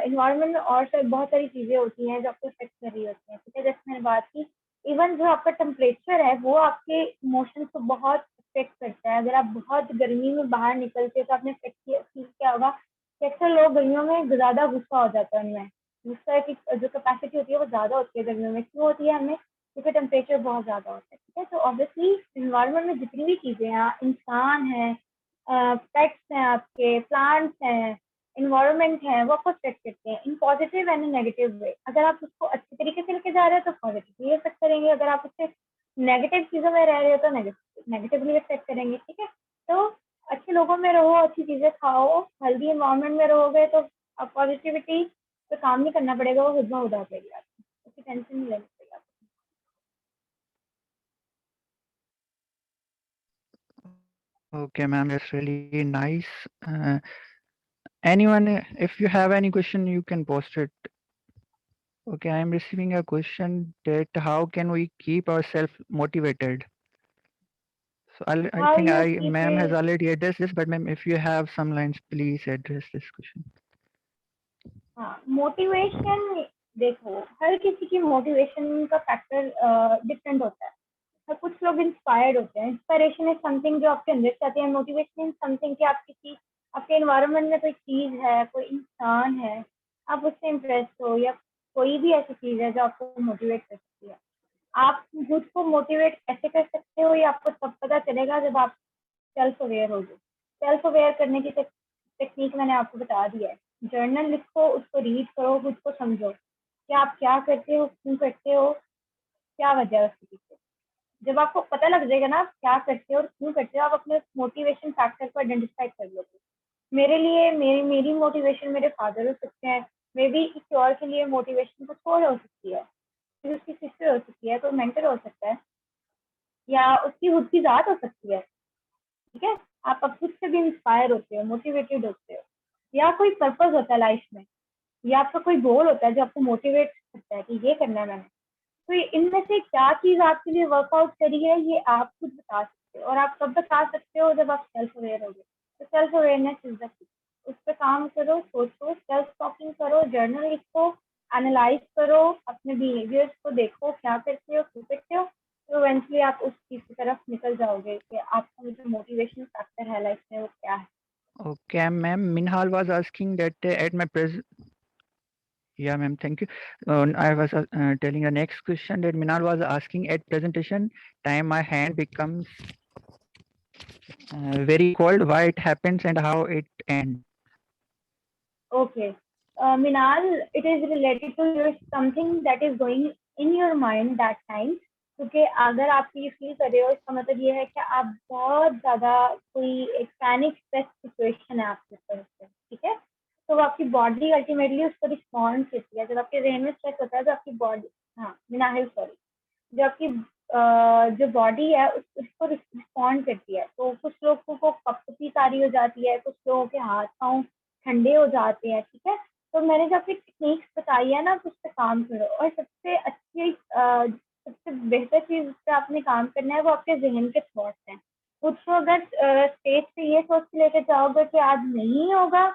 इन्वायरमेंट में और बहुत सारी चीज़ें होती हैं जो आपको इफेक्ट कर रही होती हैं, ठीक है। जैसे मैंने बात की, इवन जो आपका टेम्परेचर है वो आपके इमोशंस को बहुत इफेक्ट करता है। अगर आप बहुत गर्मी में बाहर निकलते हो तो आपने फील किया होगा कि अक्सर लोग गर्मियों में ज़्यादा गुस्सा हो जाता है उनमें। गुस्सा की जो कैपेसिटी होती है वो ज़्यादा होती है गर्मियों में। क्यों होती है हमें? क्योंकि टेम्परेचर बहुत ज़्यादा होता है, ठीक है। तो ऑब्वियसली इन्वायरमेंट में जितनी भी चीज़ें हैं, इंसान हैं, पेट्स हैं, आपके प्लांट्स हैं, इन्वायरमेंट है, वो आपको अफेक्ट करते हैं in positive and negative way. अगर आप उसको अच्छे तरीके से लेके जा रहे हो तो पॉजिटिवली अफेक्ट करेंगे, अगर आप उससे नेगेटिव चीज़ों में रह रहे हो तो नेगेटिवली अफेक्ट करेंगे, ठीक है। तो अच्छे लोगों में रहो, अच्छी चीज़ें खाओ, हेल्दी इन्वायरमेंट में रहोगे तो अब पॉजिटिविटी पे काम नहीं करना पड़ेगा, वो खुद ब खुद आ जाएगी आपको, उसकी टेंशन नहीं लेनी पड़ेगी आपको। Okay, ma'am, that's really nice. Anyone, if you have any question, you can post it. Okay, I am receiving a question that how can we keep ourselves motivated? So I How think you I keep ma'am has it? already addressed this, but ma'am, if you have some lines, please address this question. हाँ, motivation देखो, हर किसी की motivation का factor different होता है। और कुछ लोग इंस्पायर्ड होते हैं। इंस्पिरेशन इज समथिंग जो आपके अंदर से आती है। मोटिवेशन इज समथिंग कि आप किसी आपके एनवायरनमेंट में कोई चीज़ है, कोई इंसान है, आप उससे इम्प्रेस हो, या कोई भी ऐसी चीज़ है जो आपको मोटिवेट कर सकती है। आप खुद को मोटिवेट कैसे कर सकते हो ये आपको तब पता चलेगा जब आप सेल्फ अवेयर हो गए। सेल्फ अवेयर करने की टेक्निक मैंने आपको बता दी है। जर्नल लिखो, उसको रीड करो, खुद को समझो कि आप क्या करते हो, क्यों करते हो, क्या वजह है उसके पीछे। जब आपको पता लग जाएगा ना आप क्या करते हो और क्यों करते हो, आप अपने मोटिवेशन फैक्टर को आइडेंटिफाई कर लोगे। मेरे लिए मेरी मोटिवेशन मेरे फादर हो सकते हैं, मे बी किसी और के लिए मोटिवेशन कुछ और हो सकती है, फिर उसकी सिस्टर हो सकती है, तो मेंटर हो सकता है, या उसकी खुद की ज़ात हो सकती है, ठीक है। आप अब खुद से भी इंस्पायर होते हो, मोटिवेटेड होते हो, या कोई पर्पस होता है लाइफ में, या आपका कोई गोल होता है जो आपको मोटिवेट करता है कि ये करना है मैंने। तो इनमें से क्या चीज़ आपके लिए वर्कआउट करी है ये आप खुद बता सकते हो, और आप कब बता सकते हो? जब आप सेल्फ अवेयर होगे। तो self awareness is the key. उस पर काम करो, सोचो, सेल्फ टॉकिंग करो, जर्नल लिखो, एनालाइज करो, अपने बिहेवियर्स को देखो, क्या करते हो, क्यों करते हो। तो इवेंचुअली आप उस चीज़ की तरफ निकल जाओगे कि आपका जो मोटिवेशन फैक्टर है लाइफ में वो क्या है। Okay, ma'am. Minhal was asking that at my present. Yeah, ma'am. Thank you. I was telling the next question that Minal was asking at presentation time my hand becomes very cold. Why it happens and how it ends? Okay. Minal, it is related to your something that is going in your mind that time. क्योंकि अगर आप ये feel कर रहे हो इसका मतलब ये है कि आप बहुत ज़्यादा कोई एक पैनिक स्ट्रेस सिचुएशन है आपके ऊपर से, ठीक है। तो वो आपकी बॉडी अल्टीमेटली उसको रिस्पॉन्ड करती है। जब आपके ब्रेन में स्ट्रेस होता है तो आपकी बॉडी, हाँ मिनाहिल सॉरी, जो आपकी जो बॉडी है उसको रिस्पॉन्ड करती है। तो कुछ लोगों को कपकपी तारी हो जाती है, कुछ लोगों के हाथ पाँव ठंडे हो जाते हैं, ठीक है। तो मैंने जो आपकी टेक्निक्स बताई है ना, आप उस पर काम करो। और सबसे अच्छी सबसे बेहतर चीज़ जिस पे आपने काम करना है वो आपके जहन के थॉट्स हैं। कुछ तो अगर स्टेज पे ये सोच के लेके जाओगे कि आज नहीं होगा,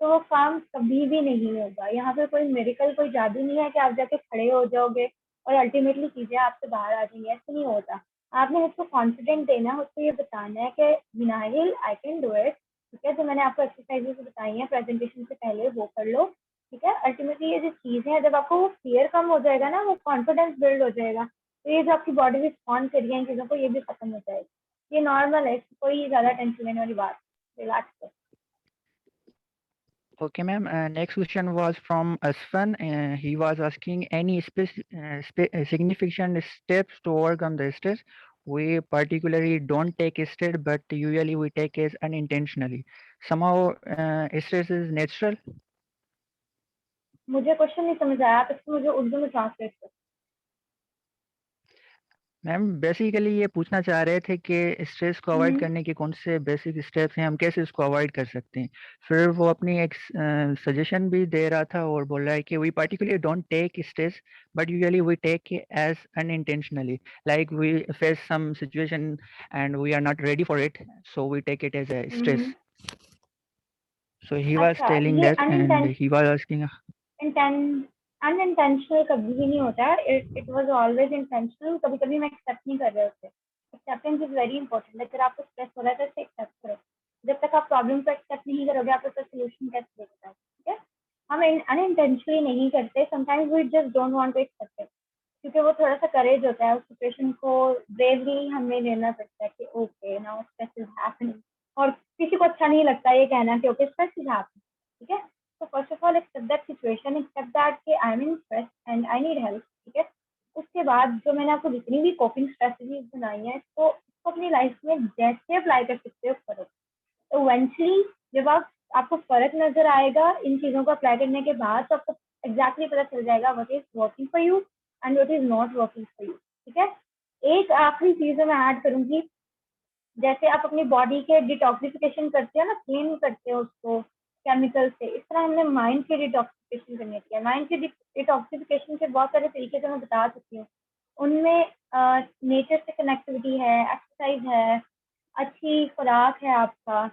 तो वो काम कभी भी नहीं होगा। यहाँ पे कोई मेडिकल, कोई जादू नहीं है कि आप जाके खड़े हो जाओगे और अल्टीमेटली चीजें आपसे बाहर आ जाएंगी, ऐसे नहीं होता। आपने उसको कॉन्फिडेंट देना है, उसको ये बताना है कि vinyl I can do it. ठीक है, जो मैंने आपको एक्सरसाइजेस बताई हैं प्रेजेंटेशन से पहले, वो कर लो। ठीक है, अल्टीमेटली ये जो चीज़ है, जब आपको वो फियर कम हो जाएगा ना, वो कॉन्फिडेंस बिल्ड हो जाएगा, तो ये जो आपकी बॉडी रिस्पॉन्ड कर रही है इन चीज़ों को, ये भी खत्म हो जाएगा। ये नॉर्मल है, कोई ज़्यादा टेंशन लेने वाली बात, रिलैक्स करो। Okay, ma'am. Next question was from Asfan. He was asking any significant steps to overcome the stress. We particularly don't take stress, but usually we take it unintentionally. Somehow, stress is natural. मुझे question नहीं समझ आया, आप इसको मुझे उर्दू में translate करो। Ma'am basically ये पूछना चाह रहे थे कि स्ट्रेस को अवॉइड हम्म, करने के कौन से बेसिक स्टेप्स हैं, हम कैसे इसको अवॉइड कर सकते हैं। फिर वो अपनी एक सजेशन भी दे रहा था और बोल रहा है कि we particularly don't take stress but usually we take as unintentionally, like we face some situation and we are not ready for it, so we take it as a hmm. Stress. So he was अच्छा, telling ये that and he was asking. Unintentional कभी भी नहीं होता है, it was always intentional. कभी कभी मैं एक्सेप्ट नहीं कर रहे होते। Acceptance is very important. अगर आपको स्ट्रेस हो रहा है तो इसे एक्सेप्ट करो। जब तक आप प्रॉब्लम को एक्सेप्ट नहीं करोगे, आप उसका सोल्यूशन कैसे दे सकते हैं? ठीक है, हम अनइंटेंशनली नहीं करते, sometimes we just don't want to accept it, क्योंकि वो थोड़ा सा करेज होता है, उस सिचुएशन को ब्रेवली हमें लेना पड़ता है कि okay now stress is happening. और किसी को अच्छा नहीं लगता ये कहना कि ओके स्ट्रेस इज हैपनिंग। ठीक है, so first of all accept that situation, accept that कि I'm in stress and I need help। ठीक है, उसके बाद जो मैंने आपको जितनी भी कोपिंग स्ट्रेटजीज बनाई है, इसको अपनी लाइफ में जैसे अप्लाई कर सकते हो करो। तो इवेंचुअली जब आपको फर्क नजर आएगा इन चीजों को अप्लाई करने के बाद, तो आपको एग्जैक्टली पता चल जाएगा what is working for you and what is not working for you. ठीक है, एक आखिरी चीज मैं ऐड करूंगी, जैसे आप अपनी बॉडी के डिटॉक्सिफिकेशन करते हो ना, क्लीन करते हो उसको केमिकल से, इस तरह हमने माइंड की डिटॉक्सिफिकेशन करनी होती है। माइंड की डिटॉक्सिफिकेशन के बहुत सारे तरीके से मैं बता सकती हूँ। उनमें नेचर से कनेक्टिविटी है, एक्सरसाइज है, अच्छी खुराक है आपका,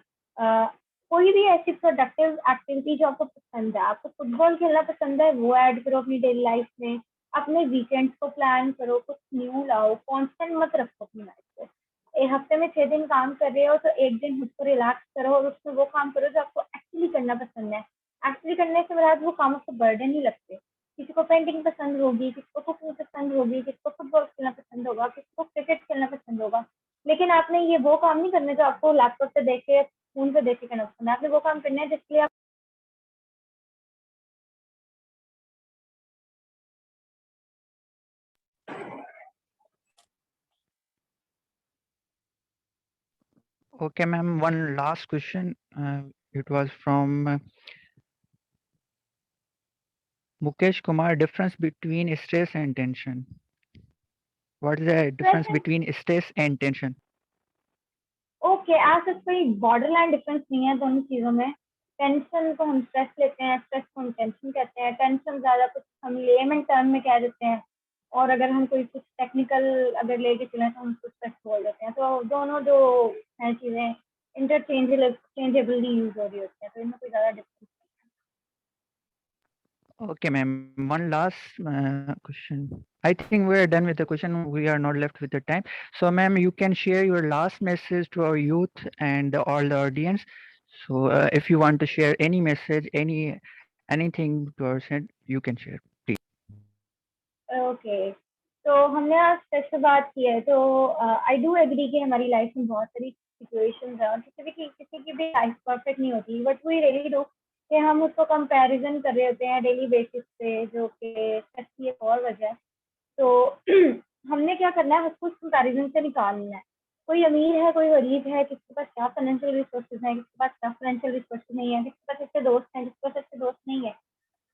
कोई भी ऐसी प्रोडक्टिव एक्टिविटी जो आपको पसंद है। आपको फुटबॉल खेलना पसंद है, वो ऐड करो अपनी डेली लाइफ में। अपने वीकेंड्स को प्लान करो, कुछ न्यू लाओ, कांस्टेंट मत रखो अपनी लाइफ को। एक हफ्ते में 6 दिन काम कर रहे हो तो एक दिन खुद को रिलैक्स करो और उसमें वो काम करो जो आपको एक्चुअली करना पसंद है। एक्चुअली करने से बाद वो काम आपको बर्डन नहीं लगते। किसी को पेंटिंग पसंद होगी, किसी को कुकिंग पसंद होगी, किसी को फुटबॉल खेलना पसंद होगा, किसी को क्रिकेट खेलना पसंद होगा। लेकिन आपने ये वो काम नहीं करने जो आपको लैपटॉप पे देख के, फोन पे देख के करना पसंद है। आपने वो काम करना है जिसके लिए आप Okay, ma'am. One last question. It was from Mukesh Kumar. Difference between stress and tension. What is the difference stress. between stress and tension? Okay, ऐसा कोई बॉर्डर लाइन डिफरेंस नहीं है दोनों चीज़ों में। टेंशन को हम स्ट्रेस लेते हैं, स्ट्रेस को हम टेंशन कहते हैं। टेंशन ज़्यादा कुछ हम लेमन टर्म में कह देते हैं, और अगर हम कोई कुछ टेक्निकल अगर लेके चलें तो हम उसको स्ट्रेस बोल देते हैं। तो दोनों जो हैं चीज़ें इंटरचेंजेबली यूज हो रही होती हैं, तो इनमें कोई ज़्यादा difference Okay, ma'am. One last question. I think we are done with the question. We are not left with the time. So, ma'am, you can share your last message to our youth and all the audience. So, if you want to share any message, anything to our said, you can share. Please. Okay, तो हमने आज stress पे बात की है, तो I do agree कि हमारी लाइफ में बहुत सारी सिचुएशंस हैं और किसी की भी लाइफ परफेक्ट नहीं होती, बट वी रियली डू कि हम उसको कंपैरिजन कर रहे होते हैं डेली बेसिस पे, जो कि स्ट्रेस की एक और वजह है। तो हमने क्या करना है, उसको कंपैरिजन से निकालना है। कोई अमीर है, कोई गरीब है, किसी के पास क्या फाइनेंशियल रिसोर्सेज है, किसी के पास क्या फाइनेंशियल रिसोर्सेज नहीं है, किसी के पास अच्छे दोस्त हैं, किसी के पास अच्छे दोस्त नहीं है।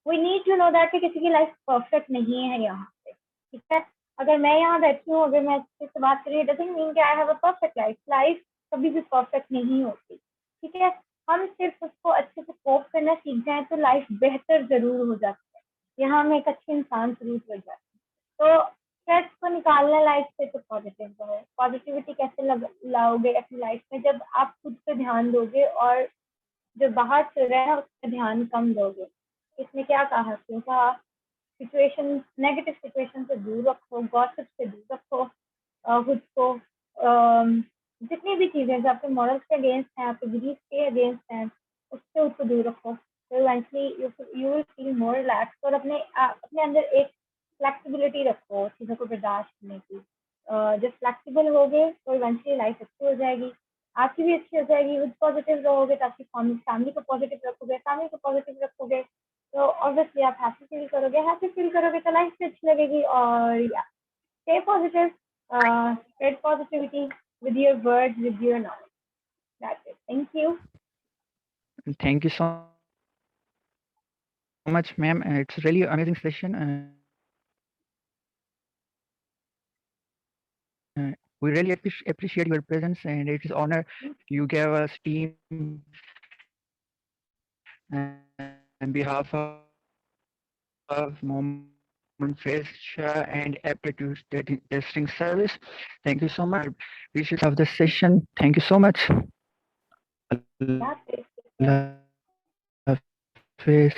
We need to know that कि किसी की लाइफ परफेक्ट नहीं है यहाँ पे। ठीक है, अगर मैं यहाँ बैठी हूँ, अगर मैं अच्छे से बात करी, डजंट मीन कि I have a perfect life. Life कभी भी परफेक्ट नहीं होती। ठीक है, हम सिर्फ उसको अच्छे से कोप करना सीख जाए तो लाइफ बेहतर जरूर हो जाती है, यहाँ हम एक अच्छे इंसान जरूर बन जाते हैं। तो स्ट्रेस को निकालना लाइफ से, तो पॉजिटिव रहो। पॉजिटिविटी कैसे लाओगे अपनी लाइफ में? जब आप खुद पे ध्यान दोगे और जो बाहर चल रहा है ना उस पर ध्यान कम दोगे। इसने क्या कहा, क्यों कहा, सिचुएशन, नेगेटिव सिचुएशन से दूर रखो, गॉसिप से दूर रखो, खुद को जितनी भी चीजें जो आपके मॉरल्स के अगेंस्ट हैं, आपके बिलीफ के अगेंस्ट हैं, उससे उसको दूर रखो। तो eventually you will feel more relax और अपने अंदर एक फ्लेक्सिबिलिटी रखो चीज़ों को बर्दाश्त करने की। जब फ्लेक्सिबल होगे तो इवेंचुअली लाइफ अच्छी हो जाएगी, आपकी भी अच्छी हो जाएगी। विद पॉजिटिव रहोगे तो आपकी फैमिली को पॉजिटिव रखोगे, फैमिली को पॉजिटिव रखोगे तो ऑब्वियसली आप हैप्पी फील करोगे तो लाइफ भी अच्छी लगेगी। और stay positive, spread positivity with your words, with your knowledge. That's it. Thank you. Thank you so much, ma'am. It's really amazing session. We really appreciate your presence, and it is honor you gave us team on behalf of Moment Fresh and Aptitude Testing Service. Thank you so much. Appreciate of the session. Thank you so much. That's it. Allah Hafiz.